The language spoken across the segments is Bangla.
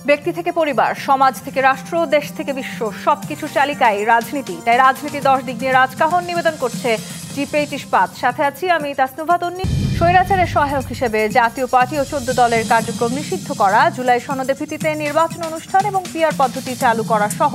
ব্যক্তি থেকে পরিবার, সমাজ থেকে রাষ্ট্র, দেশ থেকে বিশ্ব সবকিছু চালিকায় রাজনীতি। তাই রাজনীতি 10 দিক নিয়ে রাজকাহন নিবেদন করছে জি8 ইস্পাত। সাথে আছি আমি তাসনুভা তন্নি। স্বৈরাচারের সহায়ক হিসেবে জাতীয় পার্টি ও 14 দলের কার্যক্রম নিষিদ্ধ করা, জুলাই সনদের ভিত্তিতে নির্বাচন অনুষ্ঠান এবং পিআর পদ্ধতি চালু করা সহ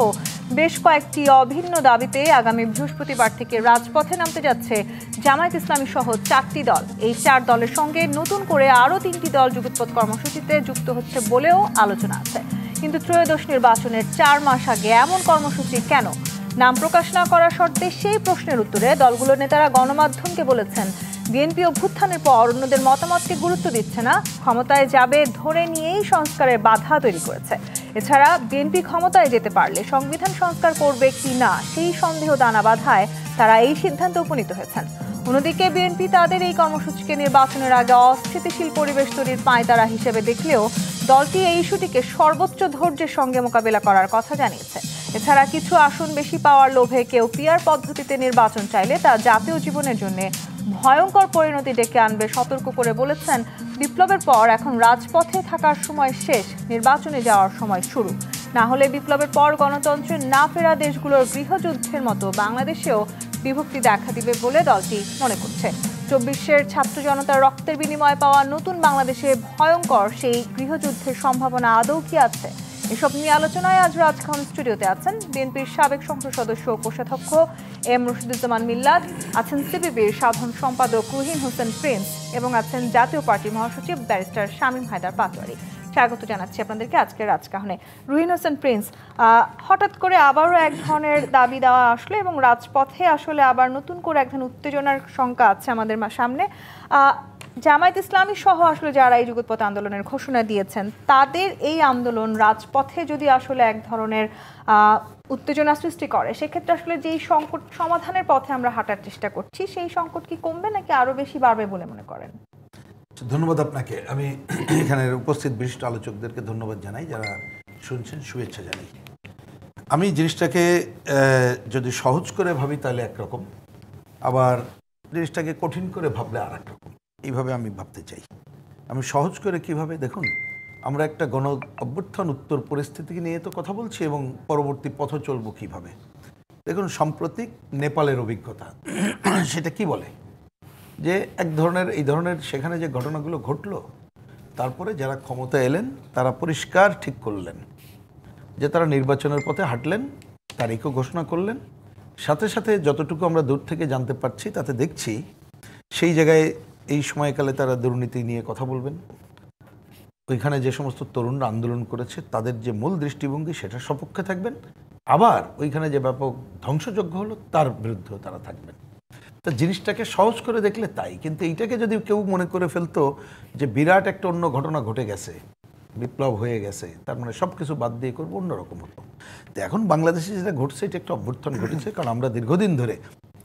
বেশ কয়েকটি অভিন্ন দাবিতে আগামী বৃহস্পতিবার থেকে রাজপথে নামতে যাচ্ছে জামায়াত ইসলামী সহ 4টি দল। এই 4 দলের সঙ্গে নতুন করে আরও 3টি দল যুগপৎ কর্মসূচিতে যুক্ত হচ্ছে বলেও আলোচনা আছে। কিন্তু ত্রয়োদশ নির্বাচনের 4 মাস আগে এমন কর্মসূচি কেন? নাম প্রকাশ না করার শর্তে সেই প্রশ্নের উত্তরে দলগুলোর নেতারা গণমাধ্যমকে বলেছেন, বিএনপি অভ্যুত্থানের পর অন্যদের মতামতকে গুরুত্ব দিচ্ছে না, ক্ষমতায় যাবে ধরে নিয়েই সংস্কারের বাধা তৈরি করেছে। এছাড়া বিএনপি ক্ষমতায় যেতে পারলে সংবিধান সংস্কার করবে কি না সেই সন্দেহ দানা বাধায় তারা এই সিদ্ধান্তে উপনীত হয়েছেন। অন্যদিকে বিএনপি তাদের এই কর্মসূচিকে নির্বাচনের আগে অস্থিতিশীল পরিবেশ তৈরির পাঁয়তারা হিসেবে দেখলেও দলটি এই ইস্যুটিকে সর্বোচ্চ ধৈর্যের সঙ্গে মোকাবিলা করার কথা জানিয়েছে। এছাড়া কিছু আসন বেশি পাওয়ার লোভে কেউ পিআর পদ্ধতিতে নির্বাচন চাইলে তা জাতীয় জীবনের জন্য ভয়ঙ্কর পরিণতি ডেকে আনবে সতর্ক করে বলেছেন, বিপ্লবের পর এখন রাজপথে থাকার সময় শেষ, নির্বাচনে যাওয়ার সময় শুরু। না হলে বিপ্লবের পর গণতন্ত্রে না ফেরা দেশগুলোর গৃহযুদ্ধের মতো বাংলাদেশেও বিভক্তি দেখা দিবে বলে দলটি মনে করছে। 24-এর ছাত্র জনতার রক্তের বিনিময়ে পাওয়া নতুন বাংলাদেশে ভয়ঙ্কর সেই গৃহযুদ্ধের সম্ভাবনা আদৌ কি আছে? এসব নিয়ে আলোচনায় আজ রাজকাহন স্টুডিওতে আছেন বিএনপির সাবেক সংসদ সদস্য ও কোষাধ্যক্ষ এম রশিদুজ্জামান মিল্লাত, আছেন সিপিবির সাধারণ সম্পাদক রুহিন হোসেন প্রিন্স এবং আছেন জাতীয় পার্টি মহাসচিব ব্যারিস্টার শামীম হায়দার পাটোয়ারি। স্বাগত জানাচ্ছি আপনাদেরকে আজকের রাজকাহনে। রুহিন হোসেন প্রিন্স, হঠাৎ করে আবারও এক ধরনের দাবি দেওয়া আসলো এবং রাজপথে আসলে আবার নতুন করে এক ধরনের উত্তেজনার শঙ্কা আছে আমাদের সামনে। জামায়াত ইসলামী সহ আসলে যারা এই যুগপৎ আন্দোলনের ঘোষণা দিয়েছেন, তাদের এই আন্দোলন রাজপথে যদি আসলে এক ধরনের উত্তেজনা সৃষ্টি করে, সেক্ষেত্রে আসলে যেই সংকট সমাধানের পথে আমরা হাঁটার চেষ্টা করছি, সেই সংকট কি কমবে নাকি আরো বেশি বাড়বে বলে মনে করেন? ধন্যবাদ আপনাকে। আমি এখানে উপস্থিত বিশিষ্ট আলোচকদেরকে ধন্যবাদ জানাই, যারা শুনছেন শুভেচ্ছা জানাই। আমি জিনিসটাকে যদি সহজ করে ভাবি তাহলে একরকম, আবার জিনিসটাকে কঠিন করে ভাবলে আর এক রকম। এইভাবে আমি ভাবতে চাই। আমি সহজ করে কিভাবে, দেখুন, আমরা একটা গণ অভ্যুত্থান উত্তর পরিস্থিতি নিয়ে তো কথা বলছি এবং পরবর্তী পথ চলব কীভাবে। দেখুন, সাম্প্রতিক নেপালের অভিজ্ঞতা সেটা কি বলে যে এক ধরনের এই ধরনের সেখানে যে ঘটনাগুলো ঘটল, তারপরে যারা ক্ষমতা এলেন তারা পরিষ্কার ঠিক করলেন যে তারা নির্বাচনের পথে হাঁটলেন, তারিখও ঘোষণা করলেন। সাথে সাথে যতটুকু আমরা দূর থেকে জানতে পারছি তাতে দেখছি সেই জায়গায় এই সময়কালে তারা দুর্নীতি নিয়ে কথা বলবেন। ওইখানে যে সমস্ত তরুণরা আন্দোলন করেছে তাদের যে মূল দৃষ্টিভঙ্গি সেটার সপক্ষে থাকবেন, আবার ওইখানে যে ব্যাপক ধ্বংসযজ্ঞ হলো তার বিরুদ্ধেও তারা থাকবেন। তা জিনিসটাকে সহজ করে দেখলে তাই, কিন্তু এইটাকে যদি কেউ মনে করে ফেলতো যে বিরাট একটা অন্য ঘটনা ঘটে গেছে, বিপ্লব হয়ে গেছে, তার মানে সব কিছু বাদ দিয়ে করবো, অন্যরকম হতো। তো এখন বাংলাদেশে যেটা ঘটছে এটা একটা অভ্যুত্থান ঘটেছে, কারণ আমরা দীর্ঘদিন ধরে,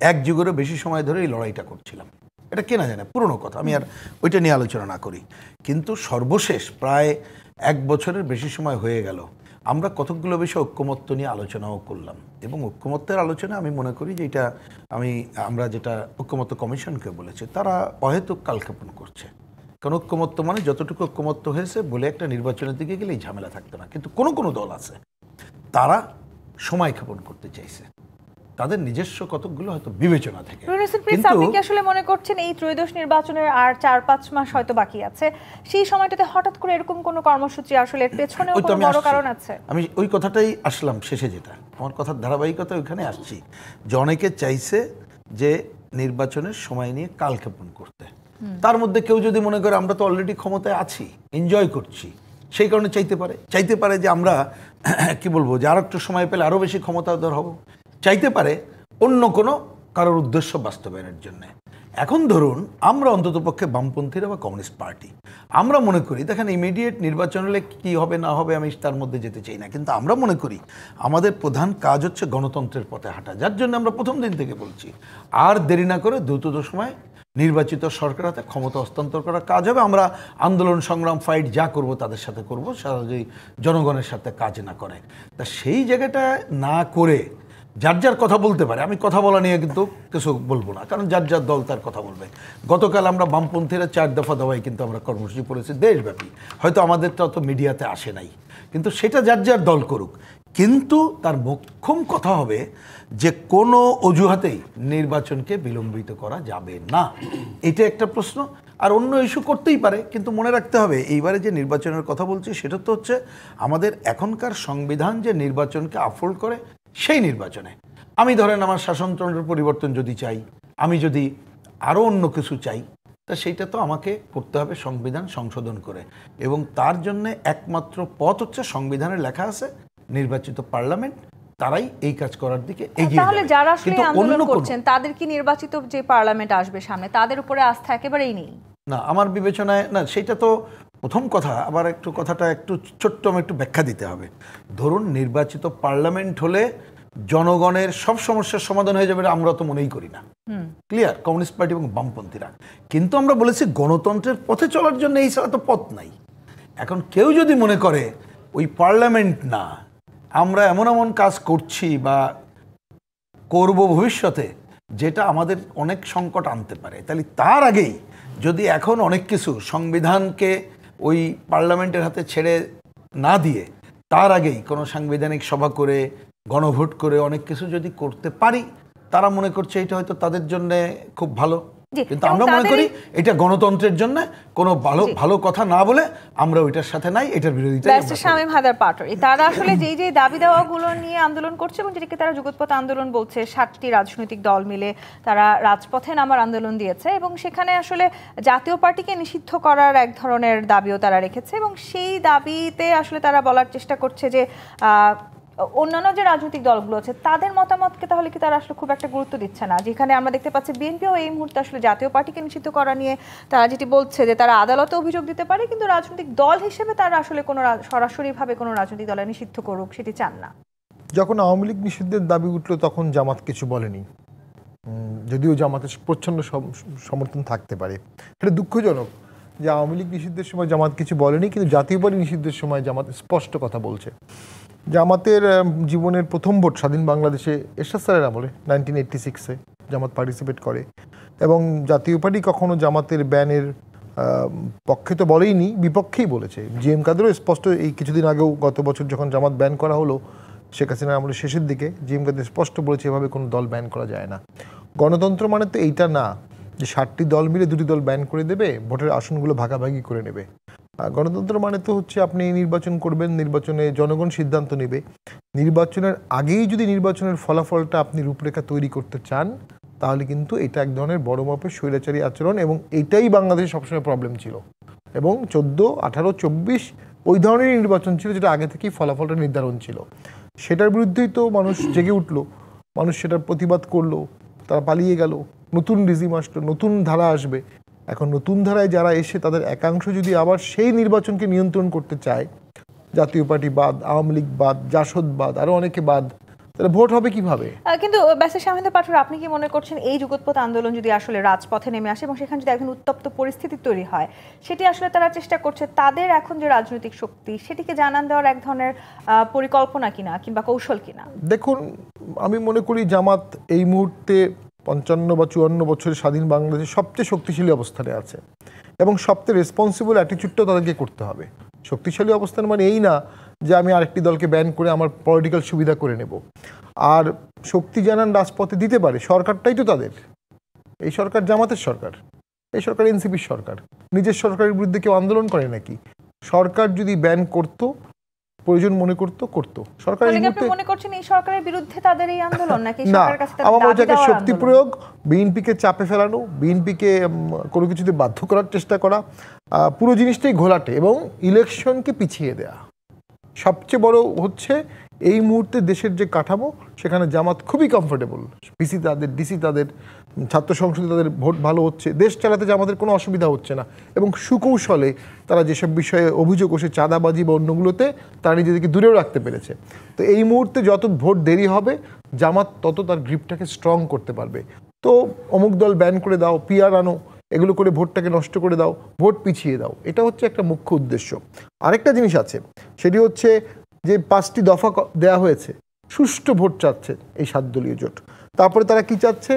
এক যুগেরও বেশি সময় ধরে এই লড়াইটা করছিলাম। এটা কেনা যায় না, পুরনো কথা, আমি আর ওইটা নিয়ে আলোচনা না করি। কিন্তু সর্বশেষ প্রায় 1 বছরের বেশি সময় হয়ে গেল, আমরা কতকগুলো বিষয় ঐক্যমত্য নিয়ে আলোচনাও করলাম, এবং ঐক্যমত্যের আলোচনা আমি মনে করি যে এটা আমরা যেটা ঐক্যমত্য কমিশনকে বলেছে, তারা অহেতুক কালক্ষেপণ করছে। কারণ ঐক্যমত্য মানে যতটুকু ঐক্যমত্য হয়েছে বলে একটা নির্বাচনের দিকে গেলেই ঝামেলা থাকতো না। কিন্তু কোনো দল আছে তারা সময় ক্ষেপণ করতে চাইছে তাদের নিজস্ব কতকগুলো হয়তো বিবেচনা থেকে। আপনি কি আসলে মনে করছেন এই ত্রয়োদশ নির্বাচনের আর 4-5 মাস হয়তো বাকি আছে, সেই সময়টাতে হঠাৎ করে এরকম কোনো কর্মসূচি আসলে এর পেছনে কোনো বড় কারণ আছে? আমি ওই কথাটাই আসলাম শেষে, যেটা আমার কথার ধারাবাহিকতা ওইখানে আসছি, যে অনেকে চাইছে যে নির্বাচনের সময় নিয়ে কালক্ষেপণ করতে। তার মধ্যে কেউ যদি মনে করে আমরা তো অলরেডি ক্ষমতায় আছি, এনজয় করছি, সেই কারণে চাইতে পারে যে আমরা কি বলবো, যে আর একটু সময় পেলে আরও বেশি ক্ষমতাধর হব, চাইতে পারে অন্য কোনো কারোর উদ্দেশ্য বাস্তবায়নের জন্য। এখন ধরুন আমরা অন্ততপক্ষে বামপন্থীরা বা কমিউনিস্ট পার্টি, আমরা মনে করি, দেখেন ইমিডিয়েট নির্বাচন হলে কী হবে না হবে আমি তার মধ্যে যেতে চাই না, কিন্তু আমরা মনে করি আমাদের প্রধান কাজ হচ্ছে গণতন্ত্রের পথে হাঁটা, যার জন্য আমরা প্রথম দিন থেকে বলছি আর দেরি না করে দ্রুততম সময় নির্বাচিত সরকার হাতে ক্ষমতা হস্তান্তর করার কাজ হবে। আমরা আন্দোলন সংগ্রাম ফাইট যা করব তাদের সাথে করব, সারা যদি জনগণের সাথে কাজ না করে। তা সেই জায়গাটা না করে যার যার কথা বলতে পারে, আমি কথা বলা নিয়ে কিন্তু কিছু বলবো না, কারণ যার যার দল তার কথা বলবে। গতকাল আমরা বামপন্থীরা 4 দফা দাওয়ায় কিন্তু আমরা কর্মসূচি করেছি দেশব্যাপী, হয়তো আমাদেরটা অত মিডিয়াতে আসে নাই, কিন্তু সেটা যার যার দল করুক, কিন্তু তার মোক্ষম কথা হবে যে কোনো অজুহাতেই নির্বাচনকে বিলম্বিত করা যাবে না। এটা একটা প্রশ্ন। আর অন্য ইস্যু করতেই পারে, কিন্তু মনে রাখতে হবে এইবারে যে নির্বাচনের কথা বলছি সেটা তো হচ্ছে আমাদের এখনকার সংবিধান যে নির্বাচনকে আফোল্ড করে সেই নির্বাচনে। আমি ধরেন আমার শাসনতন্ত্রের পরিবর্তন যদি চাই, আমি যদি আরও অন্য কিছু চাই, তা সেইটা তো আমাকে করতে হবে সংবিধান সংশোধন করে, এবং তার জন্য একমাত্র পথ হচ্ছে সংবিধানে লেখা আছে নির্বাচিত পার্লামেন্ট তারাই এই কাজ করার দিকে এগিয়ে যাবে। তাহলে যারা আসলে কিন্তু আন্দোলন অন্য করছেন তাদের কি নির্বাচিত যে পার্লামেন্ট আসবে সামনে তাদের উপরে আস্থা একেবারেই নেই? না, আমার বিবেচনায় না, সেটা তো প্রথম কথা। আবার একটু কথাটা একটু ছোট্ট আমি একটু ব্যাখ্যা দিতে হবে। ধরুন নির্বাচিত পার্লামেন্ট হলে জনগণের সব সমস্যার সমাধান হয়ে যাবে, আমরা তো মনেই করি না। ক্লিয়ার, কমিউনিস্ট পার্টি এবং বামপন্থীরা। কিন্তু আমরা বলেছি গণতন্ত্রের পথে চলার জন্য এই ছাড়া তো পথ নাই। এখন কেউ যদি মনে করে ওই পার্লামেন্ট না, আমরা এমন এমন কাজ করছি বা করব ভবিষ্যতে যেটা আমাদের অনেক সংকট আনতে পারে, তাহলে তার আগেই যদি এখন অনেক কিছু সংবিধানকে ওই পার্লামেন্টের হাতে ছেড়ে না দিয়ে তার আগেই কোনো সাংবিধানিক সভা করে গণভোট করে অনেক কিছু যদি করতে পারি, তারা মনে করছে এটা হয়তো তাদের জন্য খুব ভালো। কিন্তু আমরা মনে করি এটা গণতন্ত্রের জন্য কোনো ভালো কথা না বলে আমরা ওইটার সাথে নাই, এটার বিরোধিতা। শামীম হায়দার পাটোয়ারি, তারা আসলে যেই যে দাবি দেওয়াগুলো নিয়ে আন্দোলন করছে এবং যেটাকে তারা যুগপৎ আন্দোলন বলছে, 7টি রাজনৈতিক দল মিলে তারা রাজপথে নামার আন্দোলন দিয়েছে এবং সেখানে আসলে জাতীয় পার্টিকে নিষিদ্ধ করার এক ধরনের দাবিও তারা রেখেছে এবং সেই দাবিতে আসলে তারা বলার চেষ্টা করছে যে অন্যান্য যে রাজনৈতিক দলগুলো আছে তাদের মতামতকে তাহলে কি তারা আসলে খুব একটা গুরুত্ব দিচ্ছে না। যেখানে আমরা দেখতে পাচ্ছি বিএনপিও এই মুহূর্তে আসলে জাতীয় পার্টিকে নিষিদ্ধ করা নিয়ে তারা যেটি বলছে যে তারা আদালতে অভিযোগ দিতে পারে, কিন্তু রাজনৈতিক দল হিসেবে তারা আসলে কোনো সরাসরিভাবে কোনো রাজনৈতিক দলে নিষিদ্ধ করুক সেটি চান না। যখন আওয়ামী লীগ নিষিদ্ধের দাবি উঠল তখন জামাত কিছু বলেনি, যদিও জামাতের প্রচ্ছন্ন সমর্থন থাকতে পারে। এটা দুঃখজনক যে আওয়ামী লীগ নিষিদ্ধের সময় জামাত কিছু বলেনি, কিন্তু জাতীয় পার্টি নিষিদ্ধের সময় জামাত স্পষ্ট কথা বলছে। জামাতের জীবনের প্রথম ভোট স্বাধীন বাংলাদেশে এরশাদ স্যারের আমলে 1986-এ জামাত পার্টিসিপেট করে এবং জাতীয় পার্টি কখনো জামাতের ব্যানের পক্ষে তো বলেইনি, বিপক্ষেই বলেছে। জিএম কাদেরও স্পষ্ট এই কিছুদিন আগেও গত বছর যখন জামাত ব্যান করা হলো শেখ হাসিনার আমলের শেষের দিকে, জিএম কাদের স্পষ্ট বলেছে এভাবে কোনো দল ব্যান করা যায় না। গণতন্ত্র মানে তো এইটা না যে 7টি দল মিলে 2টি দল ব্যান করে দেবে, ভোটের আসনগুলো ভাগাভাগি করে নেবে। গণতন্ত্র মানে তো হচ্ছে আপনি নির্বাচন করবেন, নির্বাচনে জনগণ সিদ্ধান্ত নেবে। নির্বাচনের আগেই যদি নির্বাচনের ফলাফলটা আপনি রূপরেখা তৈরি করতে চান তাহলে কিন্তু এটা এক ধরনের বড় মাপের স্বৈরাচারী আচরণ এবং এইটাই বাংলাদেশে সবসময় প্রবলেম ছিল। এবং 14, 18, 24 ওই ধরনের নির্বাচন ছিল যেটা আগে থেকেই ফলাফলটা নির্ধারণ ছিল। সেটার বিরুদ্ধেই তো মানুষ জেগে উঠলো, মানুষ সেটার প্রতিবাদ করলো, তারা পালিয়ে গেল, নতুন রিজিম আসলো, নতুন ধারা আসবে। এখন নতুন ধারায় যারা এসে তাদের একাংশ যদি আবার সেই নির্বাচনকে নিয়ন্ত্রণ করতে চায়, জাতীয় পার্টি বাদ, আওয়ামী লীগ বাদ, জাসদ বাদ, আরও অনেকে বাদ, তাহলে ভোট হবে কিভাবে? কিন্তু ব্যারিস্টার শামীম হায়দার পাটোয়ারি, আপনি কি মনে করছেন এই যুগোৎপথ আন্দোলন যদি আসলে রাজপথে নেমে আসে এবং সেখানে যদি একজন উত্তপ্ত পরিস্থিতি তৈরি হয়, সেটি আসলে তারা চেষ্টা করছে তাদের এখন যে রাজনৈতিক শক্তি সেটিকে জানান দেওয়ার এক ধরনের পরিকল্পনা কিনা কিংবা কৌশল কিনা? দেখুন, আমি মনে করি জামাত এই মুহূর্তে 55 বা 54 বছরের স্বাধীন বাংলাদেশে সবচেয়ে শক্তিশালী অবস্থানে আছে এবং সবচেয়ে রেসপন্সিবল অ্যাটিচিউডটাও তাদেরকে করতে হবে। শক্তিশালী অবস্থান মানে এই না যে আমি আরেকটি দলকে ব্যান করে আমার পলিটিক্যাল সুবিধা করে নেব। আর শক্তি জানান রাজপথে দিতে পারে, সরকারটাই তো তাদের। এই সরকার জামাতের সরকার, এই সরকার এনসিপির সরকার। নিজের সরকারের বিরুদ্ধে কেউ আন্দোলন করে নাকি? সরকার যদি ব্যান করতো, প্রয়োজন মনে করতো সরকার। মনে করছেন এই সরকারের বিরুদ্ধে তাদের এই আন্দোলন নাকি সরকারের কাছে আমার মনে হয় শক্তি প্রয়োগ, বিএনপিকে চাপে ফেলানো, বিএনপিকে কোনো কিছুতে বাধ্য করার চেষ্টা করা, পুরো জিনিসটাই ঘোলাটে এবং ইলেকশনকে পিছিয়ে দেয়া। সবচেয়ে বড় হচ্ছে এই মুহূর্তে দেশের যে কাঠামো সেখানে জামাত খুবই কমফোর্টেবল। পিসি তাদের, ডিসি তাদের, ছাত্র সংসদে তাদের ভোট ভালো হচ্ছে, দেশ চালাতে জামাতের কোনো অসুবিধা হচ্ছে না এবং সুকৌশলে তারা যেসব বিষয়ে অভিযোগ করছে চাঁদাবাজি বা অন্যগুলোতে তারা নিজেদেরকে দূরেও রাখতে পেরেছে। তো এই মুহূর্তে যত ভোট দেরি হবে জামাত তত তার গ্রিপটাকে স্ট্রং করতে পারবে। তো অমুক দল ব্যান করে দাও, পিআর আনো, এগুলো করে ভোটটাকে নষ্ট করে দাও, ভোট পিছিয়ে দাও, এটা হচ্ছে একটা মুখ্য উদ্দেশ্য। আরেকটা জিনিস আছে, সেটি হচ্ছে যে 5টি দফা দেয়া হয়েছে, সুষ্ঠু ভোট চাচ্ছে এই 7 দলীয় জোট। তারপরে তারা কি চাচ্ছে?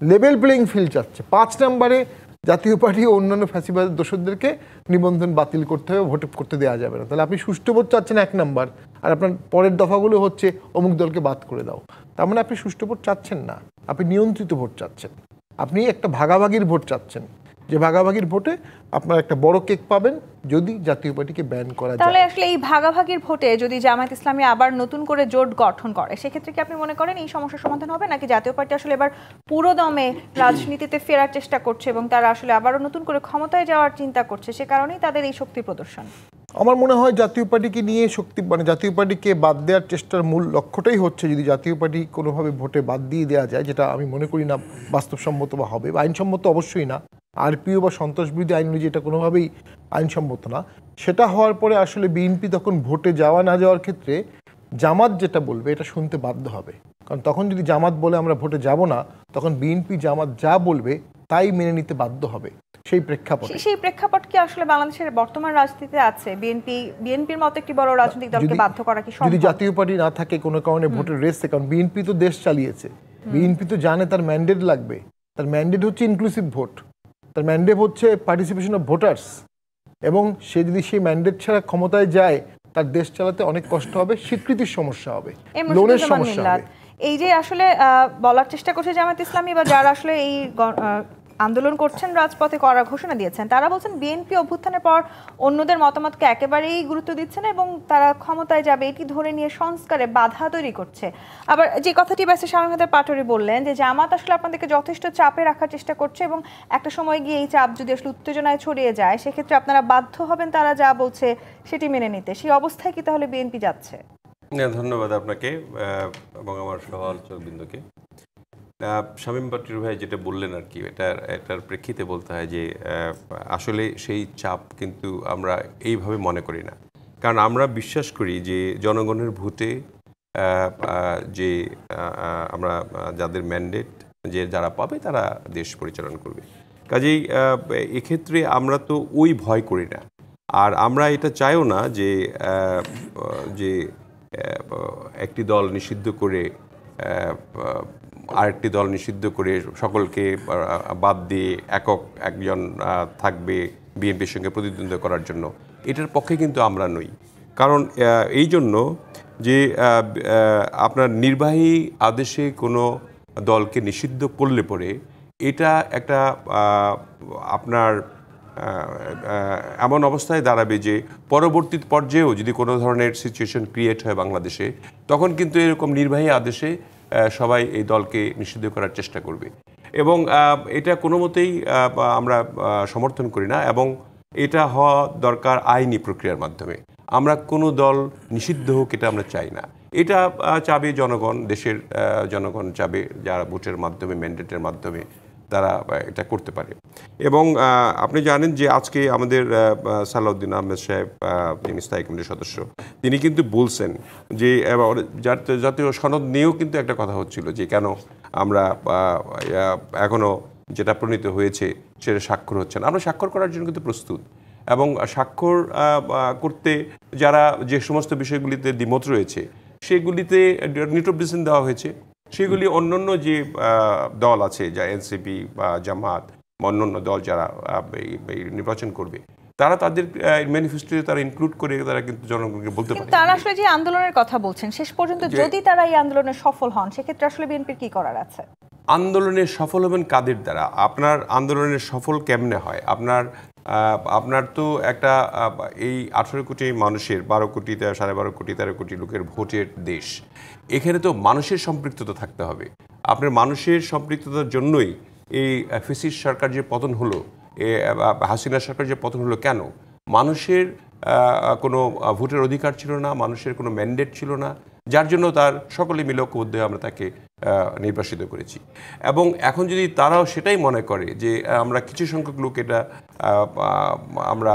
লেভেল প্লেইং ফিল্ড চাচ্ছে। 5 নম্বরে জাতীয় পার্টি ও অন্যান্য ফ্যাসিবাদ দোষরদেরকে নিবন্ধন বাতিল করতে হবে, ভোট করতে দেওয়া যাবে না। তাহলে আপনি সুষ্ঠু ভোট চাচ্ছেন 1 নম্বর, আর আপনার পরের দফাগুলো হচ্ছে অমুক দলকে বাদ করে দাও। তার মানে আপনি সুষ্ঠু ভোট চাচ্ছেন না, আপনি নিয়ন্ত্রিত ভোট চাচ্ছেন। আপনি একটা ভাগাভাগির ভোট চাচ্ছেন, যে ভাগাভাগির ভোটে আপনার একটা বড় কেক পাবেন যদি জাতীয় পার্টিকে ব্যান করা যায়। তাহলে আসলে এই ভাগাভাগির ভোটে যদি জামায়াত ইসলামী আবার নতুন করে জোট গঠন করে, সেক্ষেত্রে কি আপনি মনে করেন এই সমস্যার সমাধান হবে, নাকি জাতীয় পার্টি আসলে এবার পুরো দমে রাজনীতিতে ফেরার চেষ্টা করছে এবং তারা আসলে আবারও নতুন করে ক্ষমতায় যাওয়ার চিন্তা করছে, সে কারণেই তাদের এই শক্তি প্রদর্শন? আমার মনে হয় জাতীয় পার্টিকে নিয়ে শক্তি, মানে জাতীয় পার্টিকে বাদ দেওয়ার চেষ্টার মূল লক্ষ্যটাই হচ্ছে যদি জাতীয় পার্টি কোনোভাবে ভোটে বাদ দিয়ে দেওয়া যায়, যেটা আমি মনে করি না বাস্তবসম্মত বা হবে, বা আইনসম্মত অবশ্যই না। আরপিও বা সন্ত্রাসবিরোধী আইন অনুযায়ী এটা কোনোভাবেই আইনসম্মত না। সেটা হওয়ার পরে আসলে বিএনপি তখন ভোটে যাওয়া না যাওয়ার ক্ষেত্রে জামাত যেটা বলবে এটা শুনতে বাধ্য হবে। কারণ তখন যদি জামাত বলে আমরা ভোটে যাব না, তখন বিএনপি জামাত যা বলবে তাই মেনে নিতে বাধ্য হবে। সেই প্রেক্ষাপট কি আসলে বাংলাদেশের বর্তমান রাজনীতিতে আছে? বিএনপির মতো একটি বড় রাজনৈতিক দলকে বাধ্য করা কি সম্ভব? যদি জাতীয় পার্টি না থাকে কোনো কারণে ভোটের রেসে, কারণ বিএনপি তো দেশ চালিয়েছে, বিএনপি তো জানে তার ম্যান্ডেট লাগবে। তার ম্যান্ডেট হচ্ছে ইনক্লুসিভ ভোট, তার ম্যান্ডেট হচ্ছে পার্টিসিপেশন অফ ভোটার্স, এবং সে যদি সেই ম্যান্ডেট ছাড়া ক্ষমতায় যায় তার দেশ চালাতে অনেক কষ্ট হবে, স্বীকৃতির সমস্যা হবে, লোনের সমস্যা হবে। এই যে আসলে বলার চেষ্টা করছে জামায়াত ইসলামী বা যারা আসলে এই আন্দোলন করছেন, রাজপথে করার ঘোষণা দিয়েছেন, তারা বলছেন বিএনপি অভ্যুত্থানের পর অন্যদের মতামতকে একেবারেই গুরুত্ব দিচ্ছে না এবং তারা ক্ষমতায় যাবে এটি ধরে নিয়ে সংস্কারে বাধা তৈরি করছে। আবার যে কথাটি ব্যারিস্টার শামীম হায়দার পাটোয়ারী বললেন যে জামাত আসলে আপনাদেরকে যথেষ্ট চাপে রাখার চেষ্টা করছে এবং একটা সময় গিয়ে এই চাপ যদি আসলে উত্তেজনায় ছড়িয়ে যায় সেক্ষেত্রে আপনারা বাধ্য হবেন তারা যা বলছে সেটি মেনে নিতে। সেই অবস্থায় কি তাহলে বিএনপি যাচ্ছে? ধন্যবাদ আপনাকে এবং আমার সহআলোচকবৃন্দকে। শামীম পাটোয়ারী ভাই যেটা বললেন আর কি, এটার প্রেক্ষিতে বলতে হয় যে আসলে সেই চাপ কিন্তু আমরা এইভাবে মনে করি না। কারণ আমরা বিশ্বাস করি যে জনগণের ভোটে যে আমরা যাদের ম্যান্ডেট যে যারা পাবে তারা দেশ পরিচালনা করবে। কাজেই এক্ষেত্রে আমরা তো ওই ভয় করি না, আর আমরা এটা চাইও না যে যে একটি দল নিষিদ্ধ করে আরেকটি দল নিষিদ্ধ করে সকলকে বাদ দিয়ে একজন থাকবে বিএনপির সঙ্গে প্রতিদ্বন্দ্বিতা করার জন্য। এটার পক্ষে কিন্তু আমরা নই। কারণ এই জন্য যে আপনার নির্বাহী আদেশে কোনো দলকে নিষিদ্ধ করলে পরে এটা একটা আপনার এমন অবস্থায় দাঁড়াবে যে পরবর্তী পর্যায়েও যদি কোনো ধরনের সিচুয়েশন ক্রিয়েট হয় বাংলাদেশে, তখন কিন্তু এরকম নির্বাহী আদেশে সবাই এই দলকে নিষিদ্ধ করার চেষ্টা করবে, এবং এটা কোনো মতেই আমরা সমর্থন করি না। এবং এটা হওয়া দরকার আইনি প্রক্রিয়ার মাধ্যমে। আমরা কোনো দল নিষিদ্ধ হোক এটা আমরা চাই না। এটা চাবে জনগণ, দেশের জনগণ চাবে, যারা ভোটের মাধ্যমে ম্যান্ডেটের মাধ্যমে তারা এটা করতে পারে। এবং আপনি জানেন যে আজকে আমাদের সালাউদ্দিন আহমেদ সাহেব, যিনি স্থায়ী কমিটির সদস্য, তিনি কিন্তু বলছেন যে জাতীয় সনদ নিয়েও কিন্তু একটা কথা হচ্ছিল যে কেন আমরা এখনও যেটা প্রণীত হয়েছে সেটা স্বাক্ষর হচ্ছে না। আমরা স্বাক্ষর করার জন্য কিন্তু প্রস্তুত, এবং স্বাক্ষর করতে যারা যে সমস্ত বিষয়গুলিতে দ্বিমত রয়েছে সেগুলিতে নিটোপ দেওয়া হয়েছে। সেগুলি অন্যান্য যে দল আছে, যা এনসিপি বা জামাত বা অন্যান্য দল যারা নির্বাচন করবে, তারা তাদের ম্যানিফেস্টোতে তারা ইনক্লুড করে তারা কিন্তু জনগণকে বলতে পারে। তারা আসলে যে আন্দোলনের কথা বলছেন, শেষ পর্যন্ত যদি তারা এই আন্দোলনে সফল হন সেক্ষেত্রে আসলে বিএনপির কি করার আছে? আন্দোলনে সফল হবেন কাদের দ্বারা? আপনার আন্দোলনের সফল কেমনে হয়? আপনার তো একটা এই 18 কোটি মানুষের 12 কোটি 12.5 কোটি 13 কোটি লোকের ভোটের দেশ। এখানে তো মানুষের সম্পৃক্ততা থাকতে হবে। আপনার মানুষের সম্পৃক্ততার জন্যই এই ফ্যাসিস্ট সরকার যে পতন হলো, হাসিনা সরকার যে পতন হলো, কেন? মানুষের কোনো ভোটের অধিকার ছিল না, মানুষের কোনো ম্যান্ডেট ছিল না, যার জন্য তার সকলে মিলে ঐক্যবদ্ধ হয়ে আমরা তাকে নির্বাসিত করেছি। এবং এখন যদি তারাও সেটাই মনে করে যে আমরা কিছু সংখ্যক লোক এটা আমরা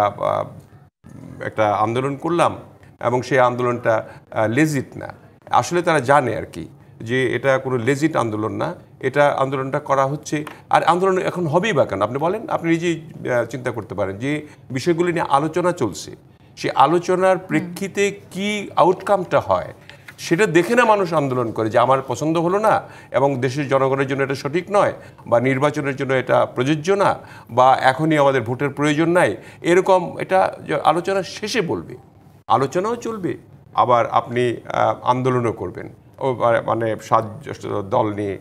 একটা আন্দোলন করলাম এবং সেই আন্দোলনটা লেজিট না, আসলে তারা জানে আর কি যে এটা কোনো লেজিট আন্দোলন না, এটা আন্দোলনটা করা হচ্ছে। আর আন্দোলন এখন হবেই বা কেন আপনি বলেন? আপনি নিজেই চিন্তা করতে পারেন যে বিষয়গুলি নিয়ে আলোচনা চলছে, সেই আলোচনার প্রেক্ষিতে কি আউটকামটা হয় সেটা দেখে না মানুষ আন্দোলন করে যে আমার পছন্দ হলো না এবং দেশের জনগণের জন্য এটা সঠিক নয়, বা নির্বাচনের জন্য এটা প্রযোজ্য না, বা এখনই আমাদের ভোটের প্রয়োজন নাই, এরকম এটা আলোচনার শেষে বলবে। আলোচনাও চলবে, আবার আপনি আন্দোলনও করবেন, ও মানে 7 দল নিয়ে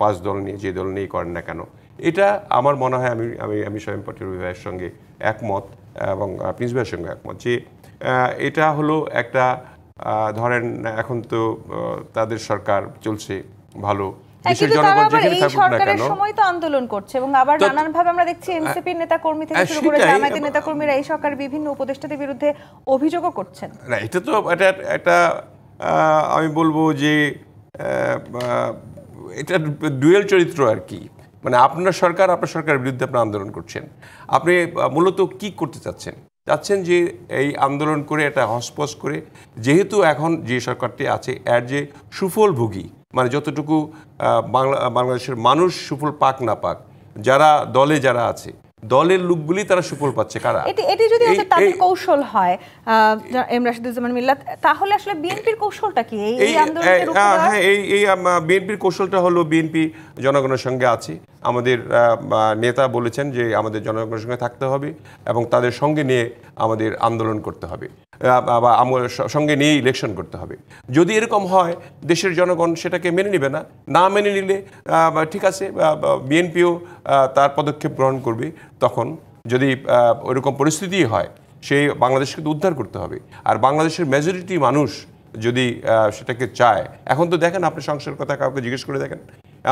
5 দল নিয়ে, যে দল নিয়ে করেন না কেন। এটা আমার মনে হয়, আমি শামীম পাটোয়ারি ভাইয়ের সঙ্গে একমত এবং প্রিন্স ভাইয়ের সঙ্গে একমত যে এটা হলো একটা ধরেন এখন তো তাদের সরকার চলছে ভালো, দেশের জনগণ যেখানে থাকুক না কেন সময় তো আন্দোলন করছে এবং আবার নানান ভাবে আমরা দেখছি এনসিপির নেতা কর্মী থেকে শুরু করে জামায়াতের নেতা কর্মীরা এই সরকার বিভিন্ন উপদেষ্টাদের বিরুদ্ধে অভিযোগও করছেন। না, এটা তো একটা আমি বলবো যে এটা ডুয়েল চরিত্র আর কি। মানে আপনার সরকারের বিরুদ্ধে আপনি আন্দোলন করছেন, আপনি মূলত কি করতে চাচ্ছেন যে এই আন্দোলন করে এটা হসপস করে, যেহেতু এখন যে সরকারটি আছে এর যে সুফল ভোগী, মানে যতটুকু বাংলাদেশের মানুষ সুফল পাক না পাক, যারা আছে দলের লোকগুলি তারা সুফল পাচ্ছে। কারা? এটি যদি তাদের কৌশল হয় এম রাশিদুজ্জামান মিল্লাত, তাহলে আসলে বিএনপির কৌশলটা কি এই আন্দোলনের উপর? হ্যাঁ, এই বিএনপির কৌশলটা হলো বিএনপি জনগণের সঙ্গে আছে। আমাদের নেতা বলেছেন যে আমাদের জনগণের সঙ্গে থাকতে হবে এবং তাদের সঙ্গে নিয়ে আমাদের আন্দোলন করতে হবে, বা সঙ্গে নিয়ে ইলেকশন করতে হবে। যদি এরকম হয় দেশের জনগণ সেটাকে মেনে নেবে না মেনে নিলে ঠিক আছে, বিএনপিও তার পদক্ষেপ গ্রহণ করবে। তখন যদি ওইরকম পরিস্থিতি হয়, সেই বাংলাদেশকে তো উদ্ধার করতে হবে। আর বাংলাদেশের মেজরিটি মানুষ যদি সেটাকে চায়, এখন তো দেখেন আপনি সংস্কারের কথা কাউকে জিজ্ঞেস করে দেখেন।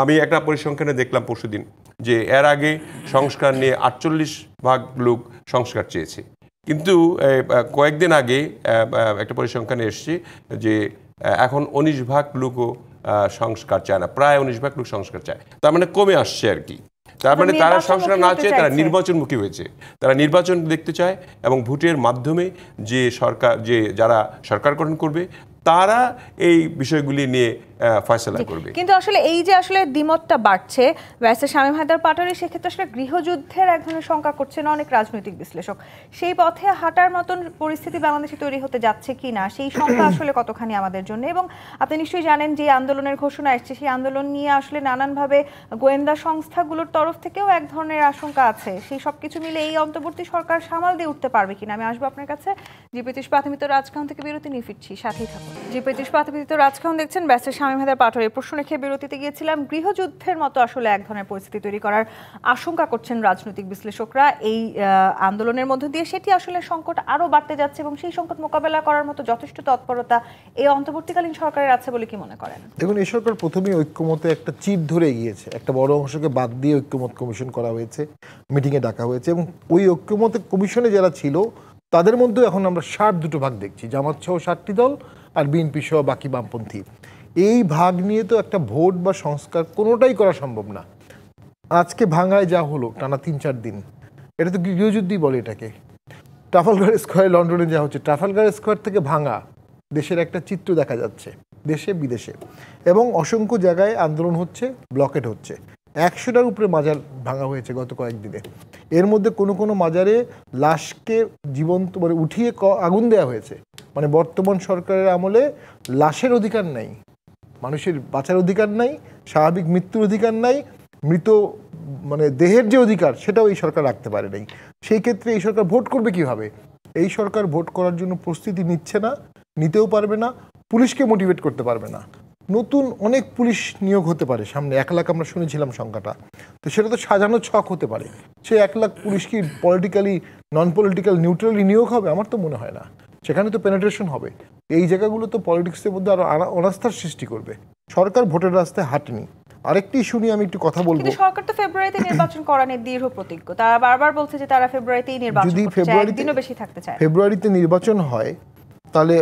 আমি একটা পরিসংখ্যানে দেখলাম পরশুদিন যে এর আগে সংস্কার নিয়ে 48% লোক সংস্কার চেয়েছে, কিন্তু কয়েকদিন আগে একটা পরিসংখ্যানে এসছে যে এখন 19% লোকও সংস্কার চায় না, প্রায় 19% লোক সংস্কার চায়। তার মানে কমে আসছে আর কি। তার মানে তারা সংস্কার না চেয়ে তারা নির্বাচনমুখী হয়েছে, তারা নির্বাচন দেখতে চায় এবং ভোটের মাধ্যমে যে যারা সরকার গঠন করবে তারা এই বিষয়গুলি নিয়ে ফয়সালা করবে। কিন্তু আসলে এই যে আসলে দ্বিমতটা বাড়ছে, ব্যারিস্টার শামীম হায়দার পাটোয়ারি সেক্ষেত্রে আসলে গৃহযুদ্ধের এক ধরনের শঙ্কা করছেন অনেক রাজনৈতিক বিশ্লেষক। সেই পথে হাঁটার মতন পরিস্থিতি বাংলাদেশে তৈরি হতে যাচ্ছে কি না, সেই শঙ্কা আসলে কতখানি আমাদের জন্য? এবং আপনি নিশ্চয়ই জানেন যে আন্দোলনের ঘোষণা এসছে, সেই আন্দোলন নিয়ে আসলে নানানভাবে গোয়েন্দা সংস্থাগুলোর তরফ থেকেও এক ধরনের আশঙ্কা আছে। সেই সব কিছু মিলে এই অন্তর্বর্তী সরকার সামাল দিয়ে উঠতে পারবে কিনা? আমি আসবো আপনার কাছে। জি-25 প্রাথমিক রাজকাহন থেকে বিরতি নিয়ে ফিরছি, সাথেই থাকুন। জি-25 প্রাথমিক রাজকাহন দেখছেন, ব্যারিস্টার শামীম হায়দার পাটোয়ারি প্রশ্ন রেখে বিরতিতে গিয়েছিলাম। গৃহযুদ্ধের মতো আসলে এক ধরনের পরিস্থিতি তৈরি করার আশঙ্কা করছেন রাজনৈতিক বিশ্লেষকরা এই আন্দোলনের মধ্য দিয়ে। সেটি আসলে সংকট আরো বাড়তে যাচ্ছে এবং সেই সংকট মোকাবেলা করার মতো যথেষ্ট তৎপরতা এই অন্তর্বর্তীকালীন সরকারের আছে বলে কি মনে করেন? দেখুন, এই সরকার প্রথমেই ঐক্যমতে একটা চিপ ধরে গিয়েছে, একটা বড় অংশকে বাদ দিয়ে ঐক্যমত কমিশন করা হয়েছে, মিটিংয়ে ডাকা হয়েছে এবং ওই ঐক্যমত কমিশনে যারা ছিল তাদের মধ্যে এখন আমরা 2 ভাগ দেখছি, জামাত সহ 7টি দল আর বিএনপি সহ বাকি বামপন্থী। এই ভাগ নিয়ে তো একটা ভোট বা সংস্কার কোনোটাই করা সম্ভব না। আজকে ভাঙায় যা হলো টানা 3-4 দিন, এটা তো গৃহযুদ্ধই বলে এটাকে। ট্রাফালগার স্কোয়ার লন্ডনে যা হচ্ছে, ট্রাফালগার স্কোয়ার থেকে ভাঙা দেশের একটা চিত্র দেখা যাচ্ছে দেশে বিদেশে, এবং অসংখ্য জায়গায় আন্দোলন হচ্ছে, ব্লকেট হচ্ছে। 100টার উপরে মাজার ভাঙা হয়েছে গত কয়েকদিনে। এর মধ্যে কোনো মাজারে লাশকে জীবন্ত মানে উঠিয়ে আগুন দেওয়া হয়েছে। মানে বর্তমান সরকারের আমলে লাশের অধিকার নাই, মানুষের বাঁচার অধিকার নাই, স্বাভাবিক মৃত্যুর অধিকার নাই, মৃত মানে দেহের যে অধিকার সেটাও এই সরকার রাখতে পারে নাই। সেই ক্ষেত্রে এই সরকার ভোট করবে কিভাবে? এই সরকার ভোট করার জন্য প্রস্তুতি নিচ্ছে না, নিতেও পারবে না, পুলিশকে মোটিভেট করতে পারবে না। নতুন অনেক পুলিশ নিয়োগ হতে পারে সামনে, 1 লাখ আমরা শুনেছিলাম সংখ্যাটা, তো সেটা তো সাজানো ছক হতে পারে। সেই 1 লাখ পুলিশ কি পলিটিক্যালি নন পলিটিক্যাল নিউট্রালি নিয়োগ হবে? আমার তো মনে হয় না। সেখানে তো পেনেট্রেশন হবে। এই জায়গাগুলো তো পলিটিক্সের মধ্যে আরো অনাস্থার সৃষ্টি করবে। সরকার ভোটের রাস্তায় হাঁটেনি। আরেকটি শুনি, আমি একটু কথা বলবো। সরকার তো ফেব্রুয়ারিতে নির্বাচন করা নিয়ে দৃঢ় প্রতিজ্ঞ, তারা বারবার বলছে যে তারা ফেব্রুয়ারিতেই নির্বাচন করতে চায়, একদিনও বেশি থাকতে চায়। ফেব্রুয়ারিতে নির্বাচন হয় তাহলে